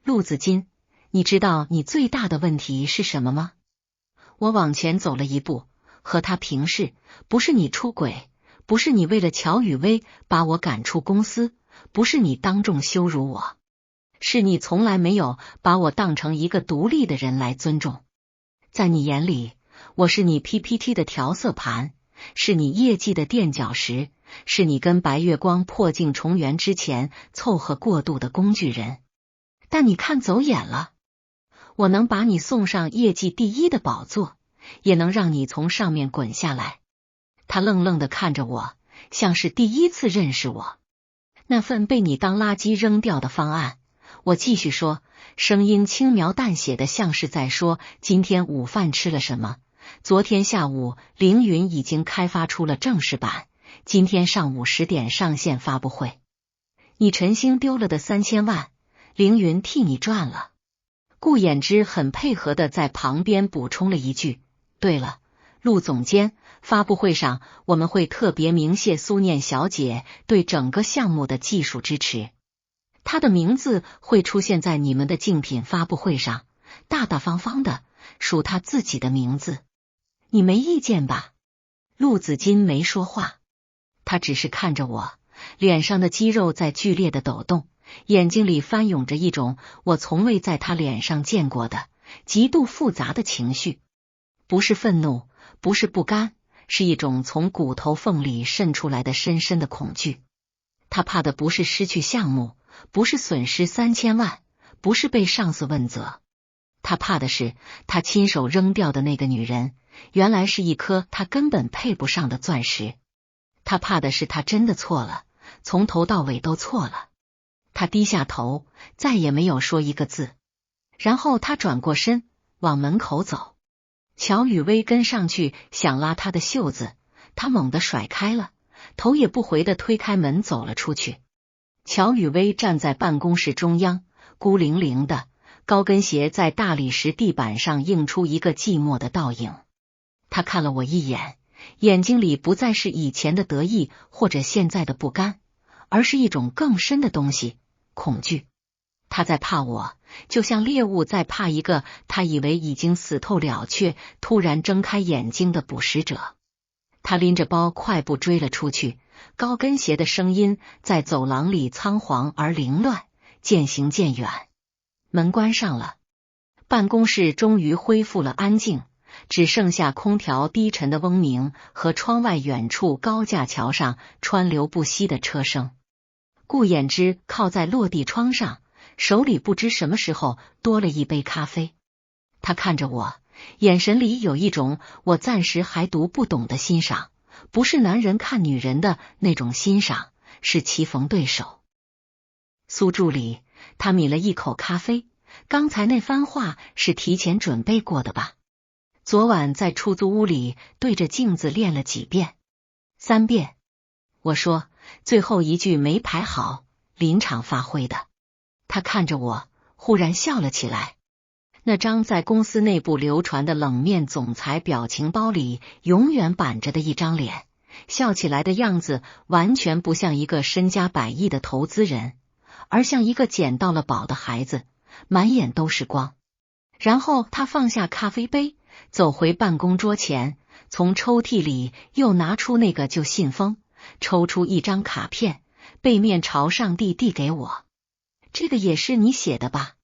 陆子金，你知道你最大的问题是什么吗？我往前走了一步，和他平视，不是你出轨，不是你为了乔雨薇把我赶出公司，不是你当众羞辱我，是你从来没有把我当成一个独立的人来尊重。在你眼里，我是你 PPT 的调色盘，是你业绩的垫脚石，是你跟白月光破镜重圆之前凑合过渡的工具人。但你看走眼了，我能把你送上业绩第1的宝座，也能让你从上面滚下来。他愣愣地看着我，像是第1次认识我。那份被你当垃圾扔掉的方案，我继续说，声音轻描淡写的，像是在说今天午饭吃了什么。昨天下午凌云已经开发出了正式版，今天上午10点上线发布会。你陈星丢了的3000万，凌云替你赚了。顾衍之很配合的在旁边补充了一句，对了，陆总监，发布会上我们会特别鸣谢苏念小姐对整个项目的技术支持，她的名字会出现在你们的竞品发布会上，大大方方的署她自己的名字。你没意见吧？陆子金没说话，他只是看着我，脸上的肌肉在剧烈的抖动，眼睛里翻涌着一种我从未在他脸上见过的极度复杂的情绪，不是愤怒，不是不甘，是一种从骨头缝里渗出来的深深的恐惧。他怕的不是失去项目，不是损失3000万，不是被上司问责，他怕的是他亲手扔掉的那个女人，原来是一颗他根本配不上的钻石。他怕的是他真的错了，从头到尾都错了。他低下头，再也没有说一个字。然后他转过身，往门口走。乔雨薇跟上去想拉他的袖子，他猛地甩开了，头也不回地推开门走了出去。乔雨薇站在办公室中央，孤零零的，高跟鞋在大理石地板上映出一个寂寞的倒影。他看了我一眼，眼睛里不再是以前的得意或者现在的不甘，而是一种更深的东西，恐惧。他在怕我，就像猎物在怕一个他以为已经死透了却突然睁开眼睛的捕食者。他拎着包快步追了出去，高跟鞋的声音在走廊里仓皇而凌乱，渐行渐远。门关上了，办公室终于恢复了安静，只剩下空调低沉的嗡鸣和窗外远处高架桥上川流不息的车声。顾衍之靠在落地窗上，手里不知什么时候多了一杯咖啡。他看着我，眼神里有一种我暂时还读不懂的欣赏，不是男人看女人的那种欣赏，是棋逢对手。苏助理，他抿了一口咖啡，刚才那番话是提前准备过的吧？昨晚在出租屋里对着镜子练了几遍？3遍。我说，最后一句没排好，临场发挥的。他看着我，忽然笑了起来。那张在公司内部流传的冷面总裁表情包里永远板着的一张脸，笑起来的样子完全不像一个身家百亿的投资人，而像一个捡到了宝的孩子，满眼都是光。然后他放下咖啡杯，走回办公桌前，从抽屉里又拿出那个旧信封，抽出一张卡片，背面朝上递给我。这个也是你写的吧？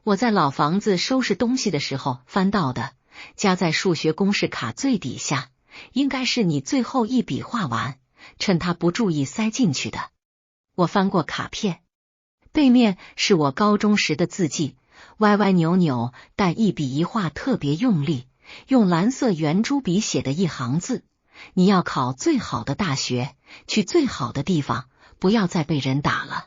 我在老房子收拾东西的时候翻到的，夹在数学公式卡最底下，应该是你最后一笔画完，趁他不注意塞进去的。我翻过卡片，背面是我高中时的字迹，歪歪扭扭，但一笔一画特别用力，用蓝色圆珠笔写的一行字：你要考最好的大学，去最好的地方，不要再被人打了。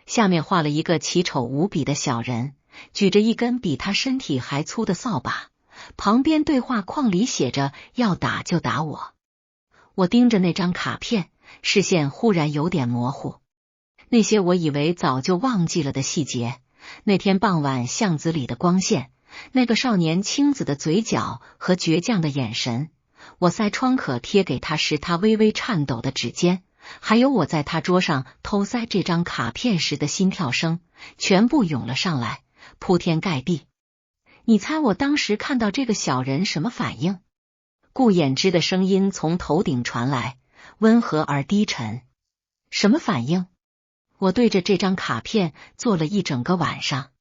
下面画了一个奇丑无比的小人，举着一根比他身体还粗的扫把，旁边对话框里写着要打就打我。我盯着那张卡片，视线忽然有点模糊，那些我以为早就忘记了的细节，那天傍晚巷子里的光线，那个少年青子的嘴角和倔强的眼神，我塞创可贴给他时他微微颤抖的指尖，还有我在他桌上偷塞这张卡片时的心跳声，全部涌了上来，铺天盖地。你猜我当时看到这个小人什么反应？顾衍之的声音从头顶传来，温和而低沉。什么反应？我对着这张卡片做了一整个晚上。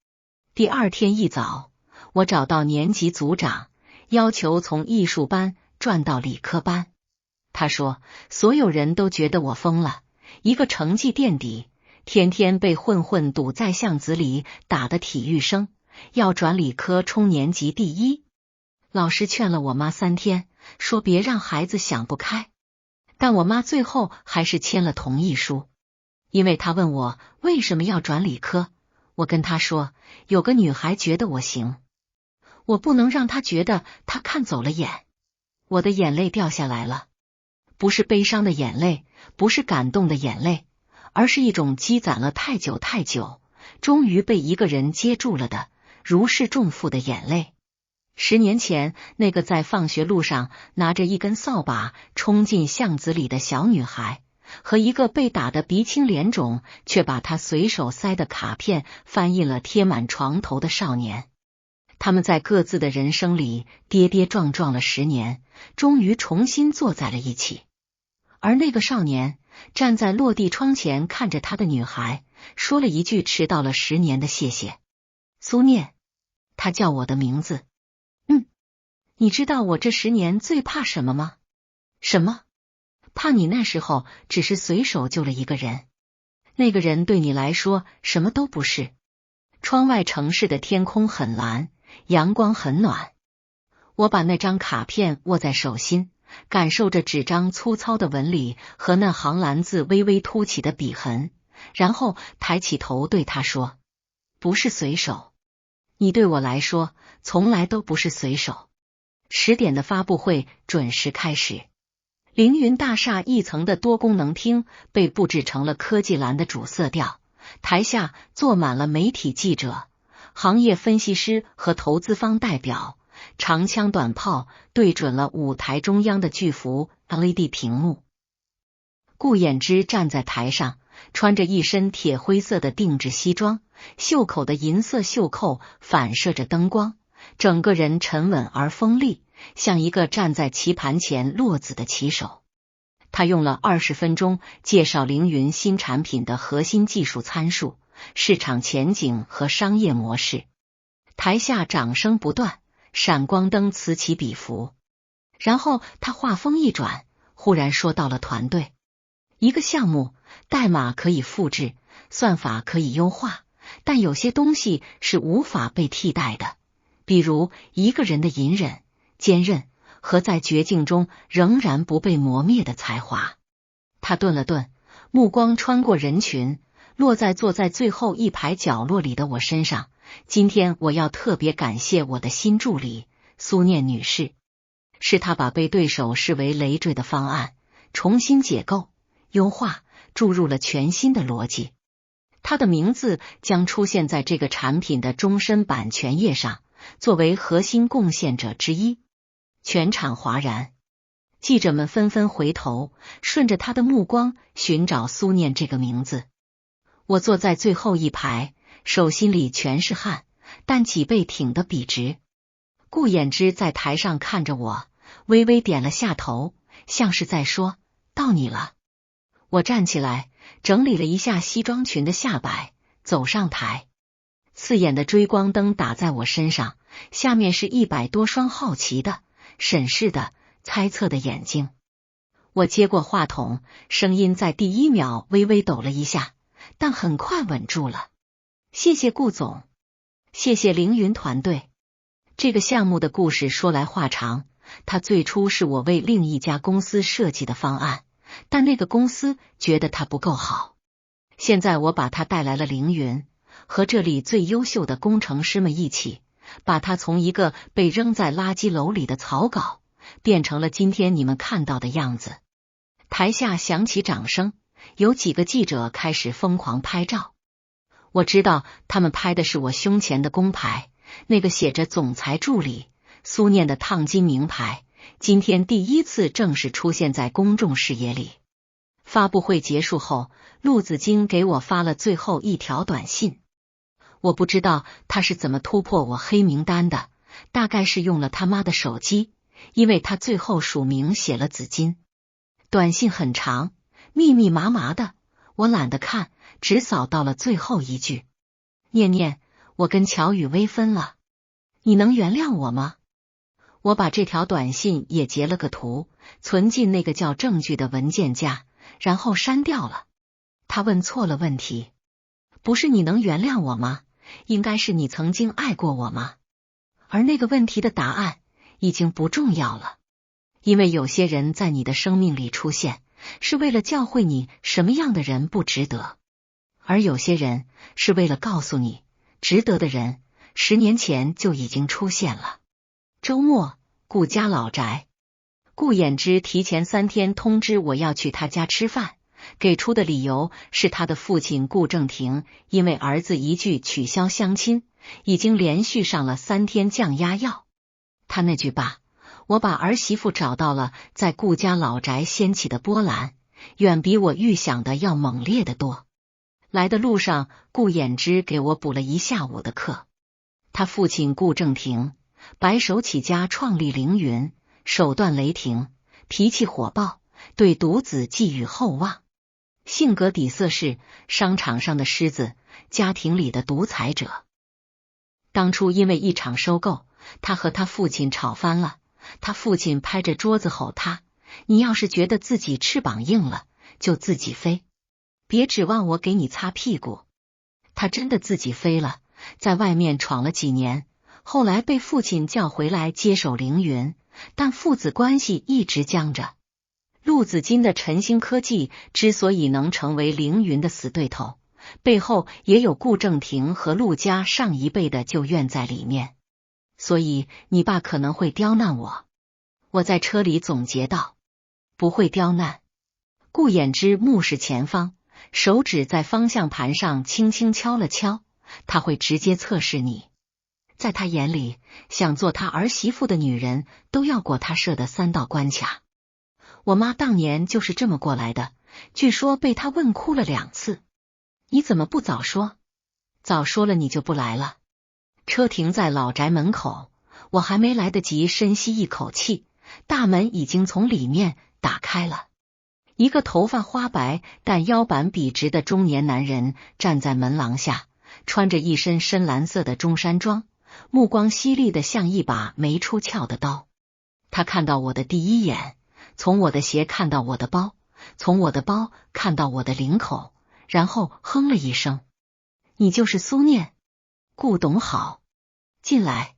第二天一早，我找到年级组长，要求从艺术班转到理科班。他说所有人都觉得我疯了，一个成绩垫底，天天被混混堵在巷子里打的体育生，要转理科冲年级第一。老师劝了我妈3天，说别让孩子想不开，但我妈最后还是签了同意书。因为她问我为什么要转理科，我跟她说有个女孩觉得我行，我不能让她觉得她看走了眼。我的眼泪掉下来了，不是悲伤的眼泪，不是感动的眼泪，而是一种积攒了太久太久，终于被一个人接住了的如释重负的眼泪。10年前，那个在放学路上拿着一根扫把冲进巷子里的小女孩，和一个被打得鼻青脸肿却把她随手塞的卡片翻印了贴满床头的少年，他们在各自的人生里跌跌撞撞了10年，终于重新坐在了一起。而那个少年站在落地窗前看着他的女孩，说了一句迟到了10年的谢谢。苏念，他叫我的名字。你知道我这10年最怕什么吗？什么？怕你那时候只是随手救了一个人，那个人对你来说什么都不是。窗外城市的天空很蓝，阳光很暖。我把那张卡片握在手心，感受着纸张粗糙的纹理和那行蓝字微微凸起的笔痕，然后抬起头对他说，不是随手，你对我来说从来都不是随手。10点的发布会准时开始，凌云大厦1层的多功能厅被布置成了科技蓝的主色调，台下坐满了媒体记者、行业分析师和投资方代表，长枪短炮对准了舞台中央的巨幅 LED 屏幕。顾衍之站在台上，穿着一身铁灰色的定制西装，袖口的银色袖扣反射着灯光，整个人沉稳而锋利，像一个站在棋盘前落子的棋手。他用了20分钟介绍凌云新产品的核心技术参数、市场前景和商业模式。台下掌声不断，闪光灯此起彼伏。然后他话锋一转，忽然说到了团队。一个项目，代码可以复制，算法可以优化，但有些东西是无法被替代的，比如一个人的隐忍、坚韧和在绝境中仍然不被磨灭的才华。他顿了顿，目光穿过人群，落在坐在最后一排角落里的我身上。今天我要特别感谢我的新助理苏念女士，是她把被对手视为累赘的方案重新解构、优化，注入了全新的逻辑。她的名字将出现在这个产品的终身版权页上，作为核心贡献者之一。全场哗然，记者们纷纷回头，顺着他的目光寻找苏念这个名字。我坐在最后一排，手心里全是汗，但脊背挺得笔直。顾衍之在台上看着我，微微点了下头，像是在说：“到你了。”我站起来，整理了一下西装裙的下摆，走上台。刺眼的追光灯打在我身上，下面是100多双好奇的、审视的、猜测的眼睛。我接过话筒，声音在第1秒微微抖了一下，但很快稳住了。谢谢顾总，谢谢凌云团队。这个项目的故事说来话长，它最初是我为另一家公司设计的方案，但那个公司觉得它不够好。现在我把它带来了凌云，和这里最优秀的工程师们一起，把它从一个被扔在垃圾篓里的草稿，变成了今天你们看到的样子。台下响起掌声，有几个记者开始疯狂拍照。我知道他们拍的是我胸前的工牌，那个写着总裁助理苏念的烫金名牌，今天第一次正式出现在公众视野里。发布会结束后，陆子京给我发了最后一条短信。我不知道他是怎么突破我黑名单的，大概是用了他妈的手机，因为他最后署名写了紫金。短信很长，密密麻麻的，我懒得看，只扫到了最后一句：念念，我跟乔雨薇分了，你能原谅我吗？我把这条短信也截了个图，存进那个叫证据的文件夹，然后删掉了。他问错了问题，不是你能原谅我吗？应该是你曾经爱过我吗？而那个问题的答案已经不重要了，因为有些人在你的生命里出现，是为了教会你什么样的人不值得，而有些人是为了告诉你，值得的人10年前就已经出现了。周末，顾家老宅，顾衍之提前3天通知我要去他家吃饭，给出的理由是他的父亲顾正廷因为儿子一句取消相亲，已经连续上了3天降压药。他那句爸，我把儿媳妇找到了，在顾家老宅掀起的波澜，远比我预想的要猛烈得多。来的路上，顾衍之给我补了1下午的课。他父亲顾正廷白手起家创立凌云，手段雷霆，脾气火爆，对独子寄予厚望。性格底色是商场上的狮子，家庭里的独裁者。当初因为一场收购，他和他父亲吵翻了，他父亲拍着桌子吼他：你要是觉得自己翅膀硬了，就自己飞，别指望我给你擦屁股。他真的自己飞了，在外面闯了几年，后来被父亲叫回来接手凌云，但父子关系一直僵着。陆子金的晨星科技之所以能成为凌云的死对头，背后也有顾正廷和陆家上一辈的旧怨在里面。所以你爸可能会刁难我。我在车里总结道。不会刁难。顾衍之目视前方，手指在方向盘上轻轻敲了敲，他会直接测试你。在他眼里，想做他儿媳妇的女人都要过他设的3道关卡。我妈当年就是这么过来的，据说被他问哭了2次。你怎么不早说？早说了你就不来了。车停在老宅门口，我还没来得及深吸一口气，大门已经从里面打开了。一个头发花白但腰板笔直的中年男人站在门廊下，穿着一身深蓝色的中山装，目光犀利的像一把没出鞘的刀。他看到我的第一眼，从我的鞋看到我的包，从我的包看到我的领口，然后哼了一声。你就是苏念？顾董好。进来。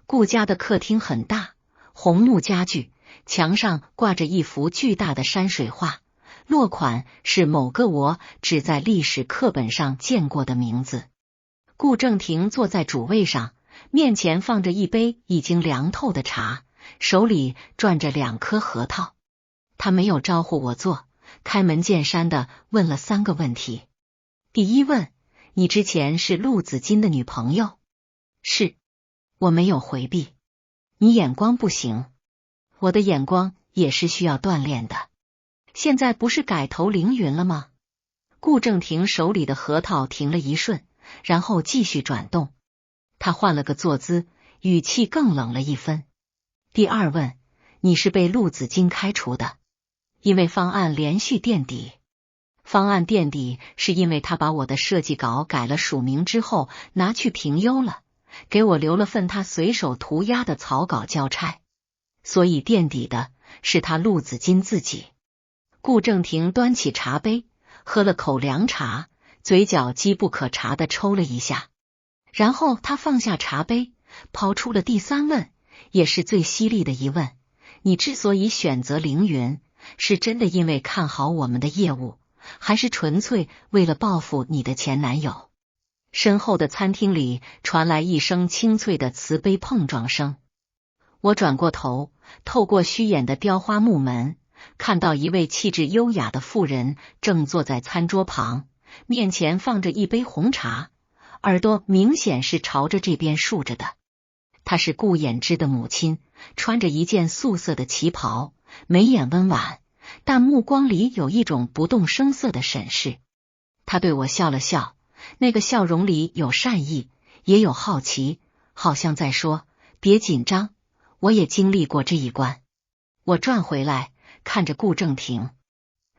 顾家的客厅很大，红木家具，墙上挂着一幅巨大的山水画，落款是某个我只在历史课本上见过的名字。顾正廷坐在主位上，面前放着一杯已经凉透的茶，手里攥着2颗核桃。他没有招呼我坐，开门见山的问了3个问题。第一问，你之前是陆子金的女朋友？是。我没有回避。你眼光不行。我的眼光也是需要锻炼的。现在不是改头凌云了吗？顾正廷手里的核桃停了一瞬，然后继续转动。他换了个坐姿，语气更冷了一分。第二问，你是被陆子金开除的，因为方案连续垫底。方案垫底是因为他把我的设计稿改了署名之后拿去评优了，给我留了份他随手涂鸦的草稿交差，所以垫底的是他陆子金自己。顾正廷端起茶杯，喝了口凉茶，嘴角机不可察地抽了一下，然后他放下茶杯，抛出了第三问，也是最犀利的一问：你之所以选择凌云，是真的因为看好我们的业务，还是纯粹为了报复你的前男友？身后的餐厅里传来一声清脆的瓷杯碰撞声。我转过头，透过虚掩的雕花木门，看到一位气质优雅的妇人正坐在餐桌旁，面前放着一杯红茶，耳朵明显是朝着这边竖着的。她是顾衍之的母亲，穿着一件素色的旗袍，眉眼温婉，但目光里有一种不动声色的审视。她对我笑了笑，那个笑容里有善意，也有好奇，好像在说：别紧张，我也经历过这一关。我转回来，看着顾正廷。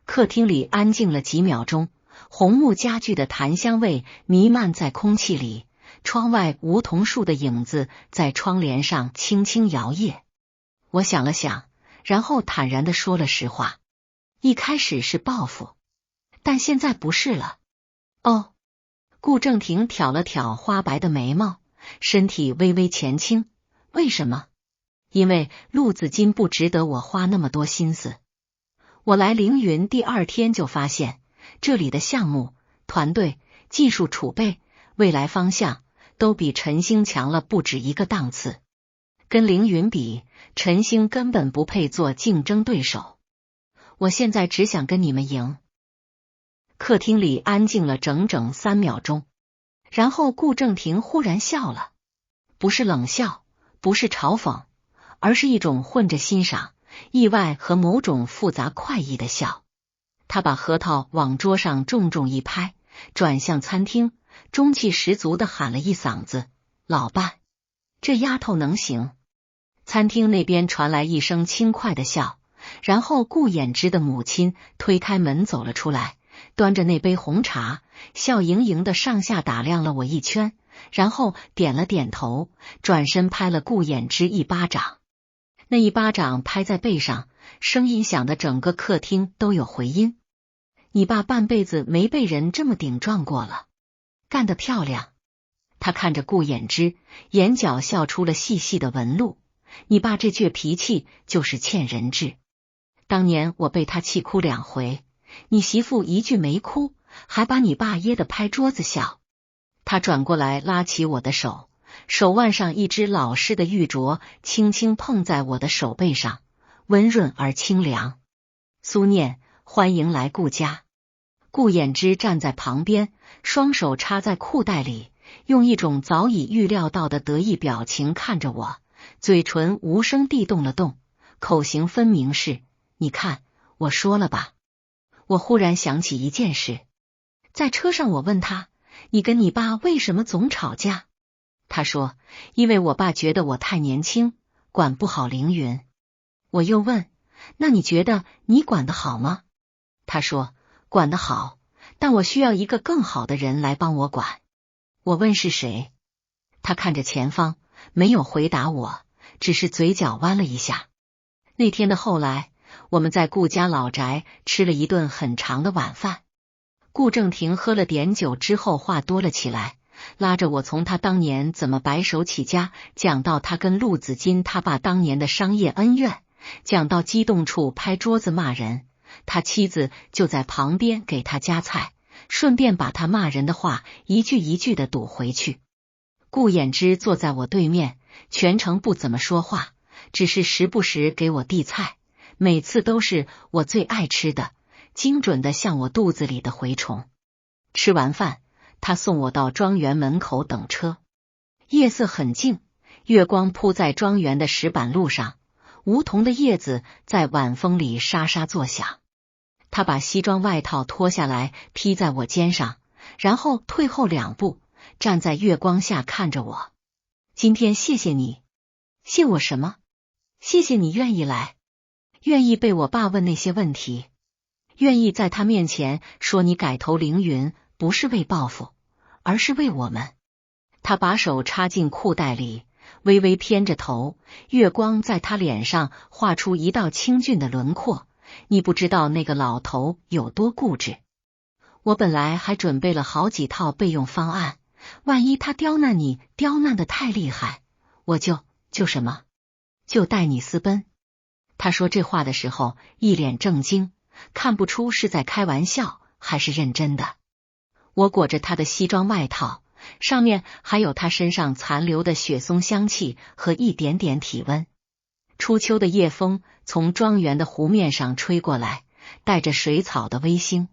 客厅里安静了几秒钟，红木家具的檀香味弥漫在空气里，窗外梧桐树的影子在窗帘上轻轻摇曳。我想了想，然后坦然地说了实话：一开始是报复，但现在不是了。哦。顾正廷挑了挑花白的眉毛，身体微微前倾。为什么？因为陆子金不值得我花那么多心思。我来凌云第二天就发现，这里的项目、团队、技术储备、未来方向都比陈星强了不止一个档次。跟凌云比，陈星根本不配做竞争对手。我现在只想跟你们赢。客厅里安静了整整3秒钟，然后顾正廷忽然笑了，不是冷笑，不是嘲讽，而是一种混着欣赏、意外和某种复杂快意的笑。他把核桃往桌上重重一拍，转向餐厅，中气十足地喊了一嗓子：老伴，这丫头能行。餐厅那边传来一声轻快的笑，然后顾衍之的母亲推开门走了出来，端着那杯红茶，笑盈盈的上下打量了我一圈，然后点了点头，转身拍了顾衍之一巴掌。那一巴掌拍在背上，声音响的整个客厅都有回音。你爸半辈子没被人这么顶撞过了，干得漂亮。他看着顾衍之，眼角笑出了细细的纹路。你爸这倔脾气就是欠人治。当年我被他气哭2回，你媳妇一句没哭，还把你爸噎得拍桌子笑。他转过来拉起我的手，手腕上一只老式的玉镯轻轻碰在我的手背上，温润而清凉。苏念，欢迎来顾家。顾衍之站在旁边，双手插在裤袋里，用一种早已预料到的得意表情看着我，嘴唇无声地动了动，口型分明是：你看，我说了吧。我忽然想起一件事，在车上我问他：你跟你爸为什么总吵架？他说：因为我爸觉得我太年轻，管不好凌云。我又问：那你觉得你管得好吗？他说：管得好，但我需要一个更好的人来帮我管。我问是谁？他看着前方，没有回答我，只是嘴角弯了一下。那天的后来，我们在顾家老宅吃了一顿很长的晚饭。顾正廷喝了点酒之后话多了起来，拉着我从他当年怎么白手起家，讲到他跟陆子金他爸当年的商业恩怨，讲到激动处拍桌子骂人，他妻子就在旁边给他夹菜，顺便把他骂人的话一句一句的堵回去。顾衍之坐在我对面，全程不怎么说话，只是时不时给我递菜，每次都是我最爱吃的，精准的像我肚子里的蛔虫。吃完饭，他送我到庄园门口等车。夜色很静，月光铺在庄园的石板路上，梧桐的叶子在晚风里沙沙作响。他把西装外套脱下来披在我肩上，然后退后2步，站在月光下看着我。今天谢谢你。谢我什么？谢谢你愿意来，愿意被我爸问那些问题，愿意在他面前说你改头凌云，不是为报复，而是为我们。他把手插进裤袋里，微微偏着头，月光在他脸上画出一道清俊的轮廓。你不知道那个老头有多固执。我本来还准备了好几套备用方案，万一他刁难你，刁难得太厉害，我就什么？就带你私奔。他说这话的时候一脸正经，看不出是在开玩笑还是认真的。我裹着他的西装外套，上面还有他身上残留的雪松香气和一点点体温。初秋的夜风从庄园的湖面上吹过来，带着水草的微腥。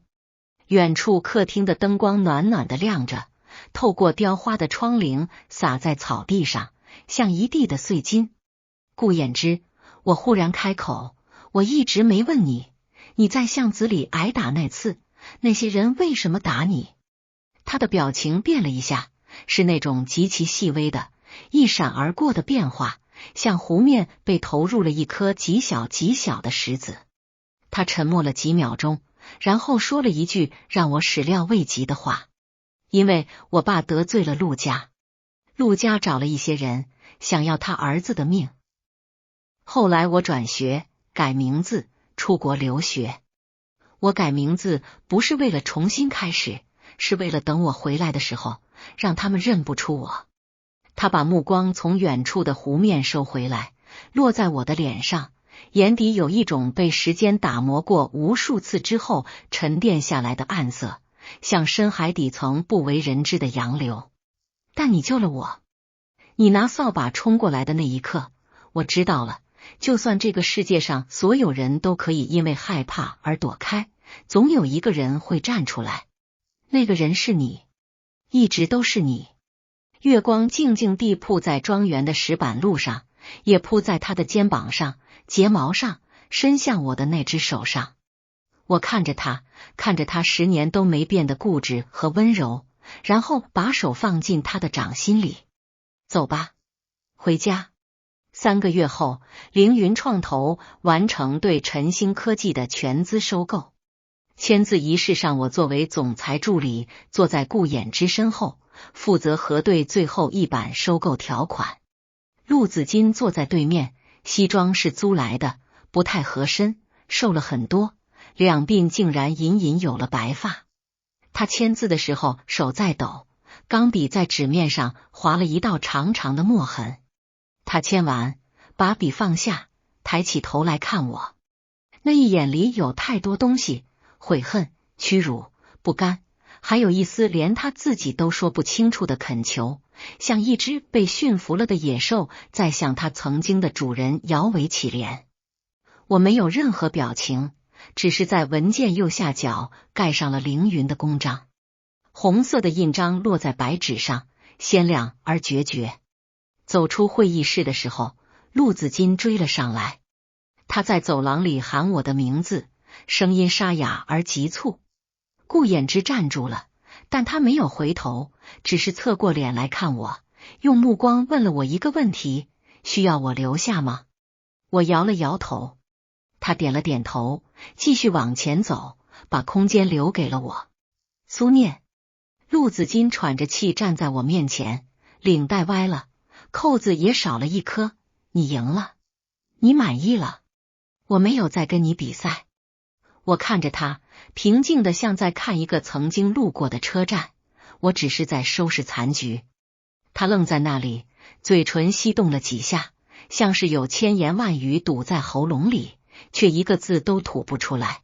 远处客厅的灯光暖暖的亮着，透过雕花的窗棂洒在草地上，像一地的碎金。顾衍之，我忽然开口，我一直没问你，你在巷子里挨打那次，那些人为什么打你？他的表情变了一下，是那种极其细微的、一闪而过的变化，像湖面被投入了一颗极小极小的石子。他沉默了几秒钟，然后说了一句让我始料未及的话：因为我爸得罪了陆家，陆家找了一些人，想要他儿子的命。后来我转学，改名字，出国留学。我改名字不是为了重新开始，是为了等我回来的时候，让他们认不出我。他把目光从远处的湖面收回来，落在我的脸上，眼底有一种被时间打磨过无数次之后沉淀下来的暗色，像深海底层不为人知的洋流。但你救了我，你拿扫把冲过来的那一刻，我知道了，就算这个世界上所有人都可以因为害怕而躲开，总有一个人会站出来。那个人是你，一直都是你。月光静静地铺在庄园的石板路上，也铺在他的肩膀上、睫毛上，伸向我的那只手上。我看着他，看着他10年都没变的固执和温柔，然后把手放进他的掌心里。走吧，回家。3个月后，凌云创投完成对晨星科技的全资收购。签字仪式上，我作为总裁助理坐在顾衍之身后，负责核对最后一版收购条款。陆子金坐在对面，西装是租来的，不太合身，瘦了很多，两鬓竟然隐隐有了白发。他签字的时候手在抖，钢笔在纸面上划了一道长长的墨痕。他签完，把笔放下，抬起头来看我，那一眼里有太多东西，悔恨、屈辱、不甘，还有一丝连他自己都说不清楚的恳求，像一只被驯服了的野兽在向他曾经的主人摇尾乞怜。我没有任何表情，只是在文件右下角盖上了凌云的公章。红色的印章落在白纸上，鲜亮而决绝。走出会议室的时候，陆子金追了上来，他在走廊里喊我的名字，声音沙哑而急促。顾衍之站住了，但他没有回头，只是侧过脸来看我，用目光问了我一个问题：需要我留下吗？我摇了摇头，他点了点头，继续往前走，把空间留给了我。苏念。陆子金喘着气站在我面前，领带歪了，扣子也少了一颗。你赢了，你满意了，我没有再跟你比赛。我看着他，平静的像在看一个曾经路过的车站，我只是在收拾残局。他愣在那里，嘴唇翕动了几下，像是有千言万语堵在喉咙里，却一个字都吐不出来。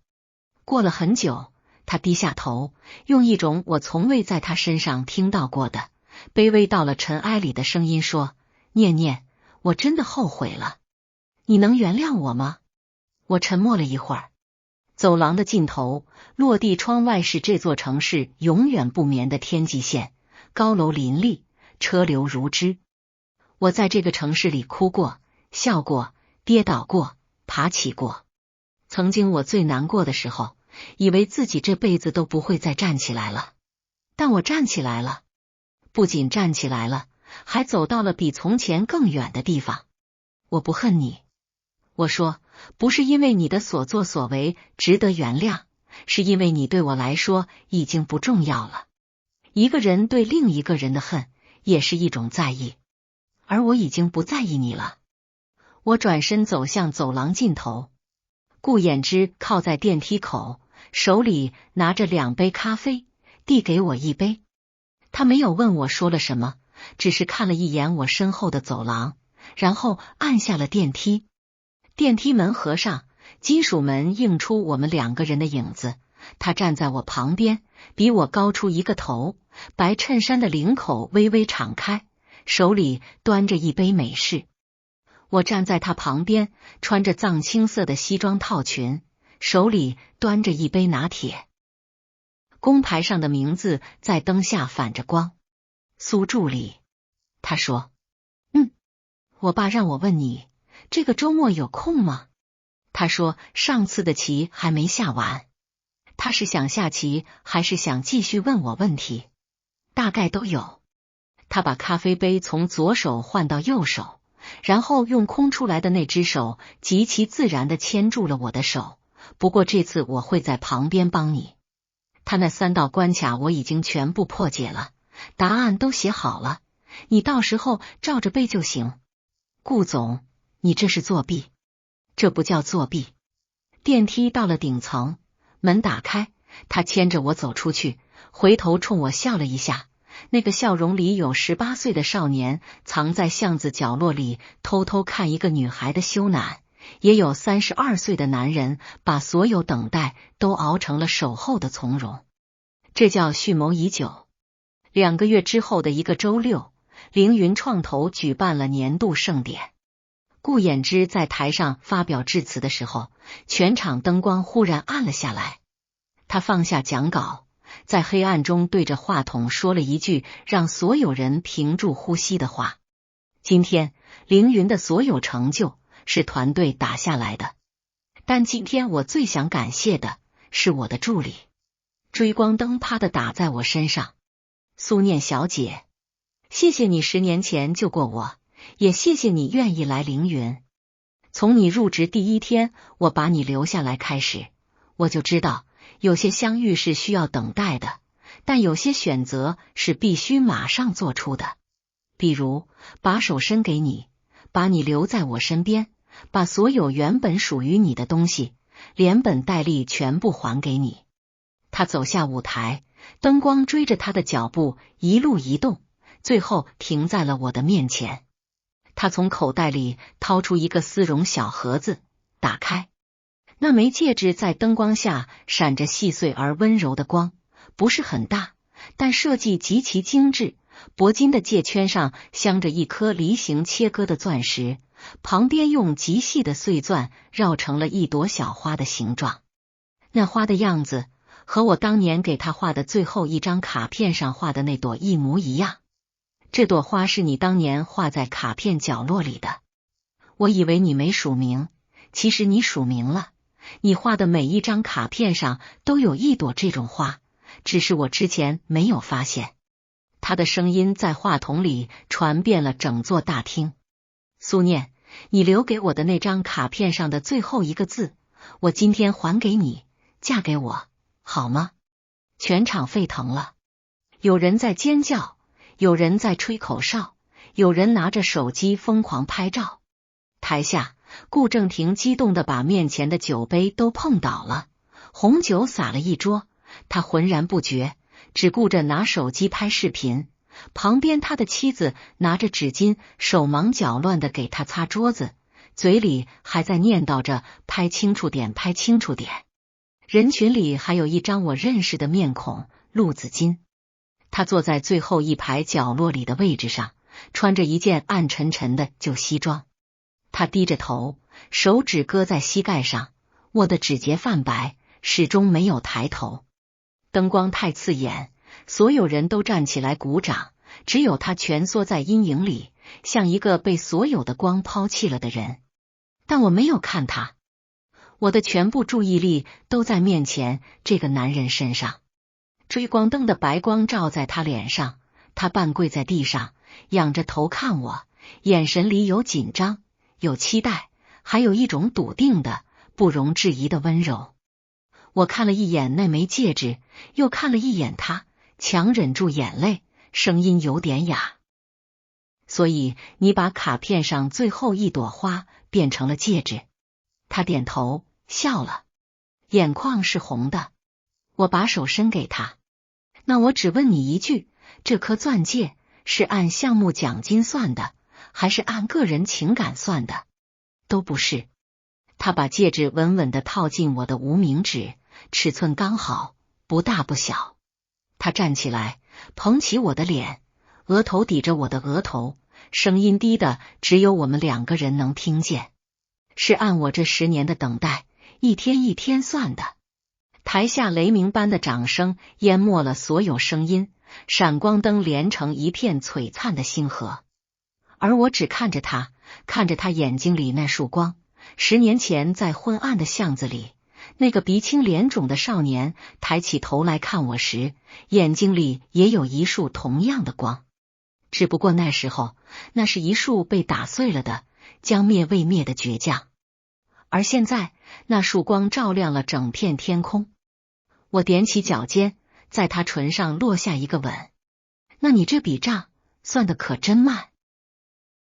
过了很久，他低下头，用一种我从未在他身上听到过的卑微到了尘埃里的声音说：念念，我真的后悔了，你能原谅我吗？我沉默了一会儿。走廊的尽头，落地窗外是这座城市永远不眠的天际线，高楼林立，车流如织。我在这个城市里哭过、笑过、跌倒过、爬起过。曾经我最难过的时候，以为自己这辈子都不会再站起来了。但我站起来了，不仅站起来了，还走到了比从前更远的地方。我不恨你，我说，不是因为你的所作所为值得原谅，是因为你对我来说已经不重要了。一个人对另一个人的恨，也是一种在意，而我已经不在意你了。我转身走向走廊尽头，顾衍之靠在电梯口，手里拿着2杯咖啡，递给我1杯。他没有问我说了什么，只是看了一眼我身后的走廊，然后按下了电梯。电梯门合上，金属门映出我们2个人的影子。他站在我旁边，比我高出1个头，白衬衫的领口微微敞开，手里端着1杯美式。我站在他旁边，穿着藏青色的西装套裙，手里端着1杯拿铁。工牌上的名字在灯下反着光。苏助理，他说。我爸让我问你，这个周末有空吗？他说上次的棋还没下完。他是想下棋，还是想继续问我问题？大概都有。他把咖啡杯从左手换到右手，然后用空出来的那只手极其自然地牵住了我的手。不过这次我会在旁边帮你。他那3道关卡我已经全部破解了，答案都写好了，你到时候照着背就行。顾总，你这是作弊。这不叫作弊。电梯到了顶层，门打开，他牵着我走出去，回头冲我笑了一下。那个笑容里有18岁的少年藏在巷子角落里偷偷看一个女孩的羞赧，也有32岁的男人把所有等待都熬成了守候的从容。这叫蓄谋已久。2个月之后的一个周六，凌云创投举办了年度盛典。顾衍之在台上发表致辞的时候，全场灯光忽然暗了下来。他放下讲稿，在黑暗中对着话筒说了一句让所有人屏住呼吸的话。今天凌云的所有成就是团队打下来的，但今天我最想感谢的是我的助理。追光灯啪地打在我身上。苏念小姐，谢谢你10年前救过我，也谢谢你愿意来凌云。从你入职第1天，我把你留下来开始，我就知道有些相遇是需要等待的，但有些选择是必须马上做出的。比如把手伸给你，把你留在我身边，把所有原本属于你的东西连本带利全部还给你。他走下舞台，灯光追着他的脚步一路移动，最后停在了我的面前。他从口袋里掏出一个丝绒小盒子，打开。那枚戒指在灯光下闪着细碎而温柔的光，不是很大，但设计极其精致。铂金的戒圈上镶着一颗梨形切割的钻石，旁边用极细的碎钻绕成了一朵小花的形状。那花的样子和我当年给他画的最后一张卡片上画的那朵一模一样。这朵花是你当年画在卡片角落里的。我以为你没署名，其实你署名了。你画的每一张卡片上都有一朵这种花，只是我之前没有发现。他的声音在话筒里传遍了整座大厅。苏念，你留给我的那张卡片上的最后一个字，我今天还给你，嫁给我，好吗？全场沸腾了，有人在尖叫，有人在吹口哨，有人拿着手机疯狂拍照。台下，顾正廷激动地把面前的酒杯都碰倒了，红酒洒了一桌，他浑然不觉，只顾着拿手机拍视频。旁边他的妻子拿着纸巾，手忙脚乱地给他擦桌子，嘴里还在念叨着拍清楚点，拍清楚点。人群里还有一张我认识的面孔，陆子金。他坐在最后一排角落里的位置上，穿着一件暗沉沉的旧西装。他低着头，手指搁在膝盖上，握的指节泛白，始终没有抬头。灯光太刺眼，所有人都站起来鼓掌，只有他蜷缩在阴影里，像一个被所有的光抛弃了的人。但我没有看他，我的全部注意力都在面前这个男人身上。追光灯的白光照在他脸上，他半跪在地上，仰着头看我，眼神里有紧张，有期待，还有一种笃定的、不容置疑的温柔。我看了一眼那枚戒指，又看了一眼他，强忍住眼泪，声音有点哑。所以你把卡片上最后一朵花变成了戒指？他点头笑了，眼眶是红的。我把手伸给他，那我只问你一句，这颗钻戒是按项目奖金算的，还是按个人情感算的？都不是。他把戒指稳稳地套进我的无名指，尺寸刚好，不大不小。他站起来，捧起我的脸，额头抵着我的额头，声音低的只有我们两个人能听见。是按我这10年的等待，一天一天算的。台下雷鸣般的掌声淹没了所有声音，闪光灯连成一片璀璨的星河。而我只看着他，看着他眼睛里那束光。10年前在昏暗的巷子里，那个鼻青脸肿的少年抬起头来看我时，眼睛里也有一束同样的光。只不过那时候，那是一束被打碎了的、将灭未灭的倔强。而现在，那束光照亮了整片天空。我踮起脚尖，在他唇上落下一个吻。那你这笔账算得可真慢。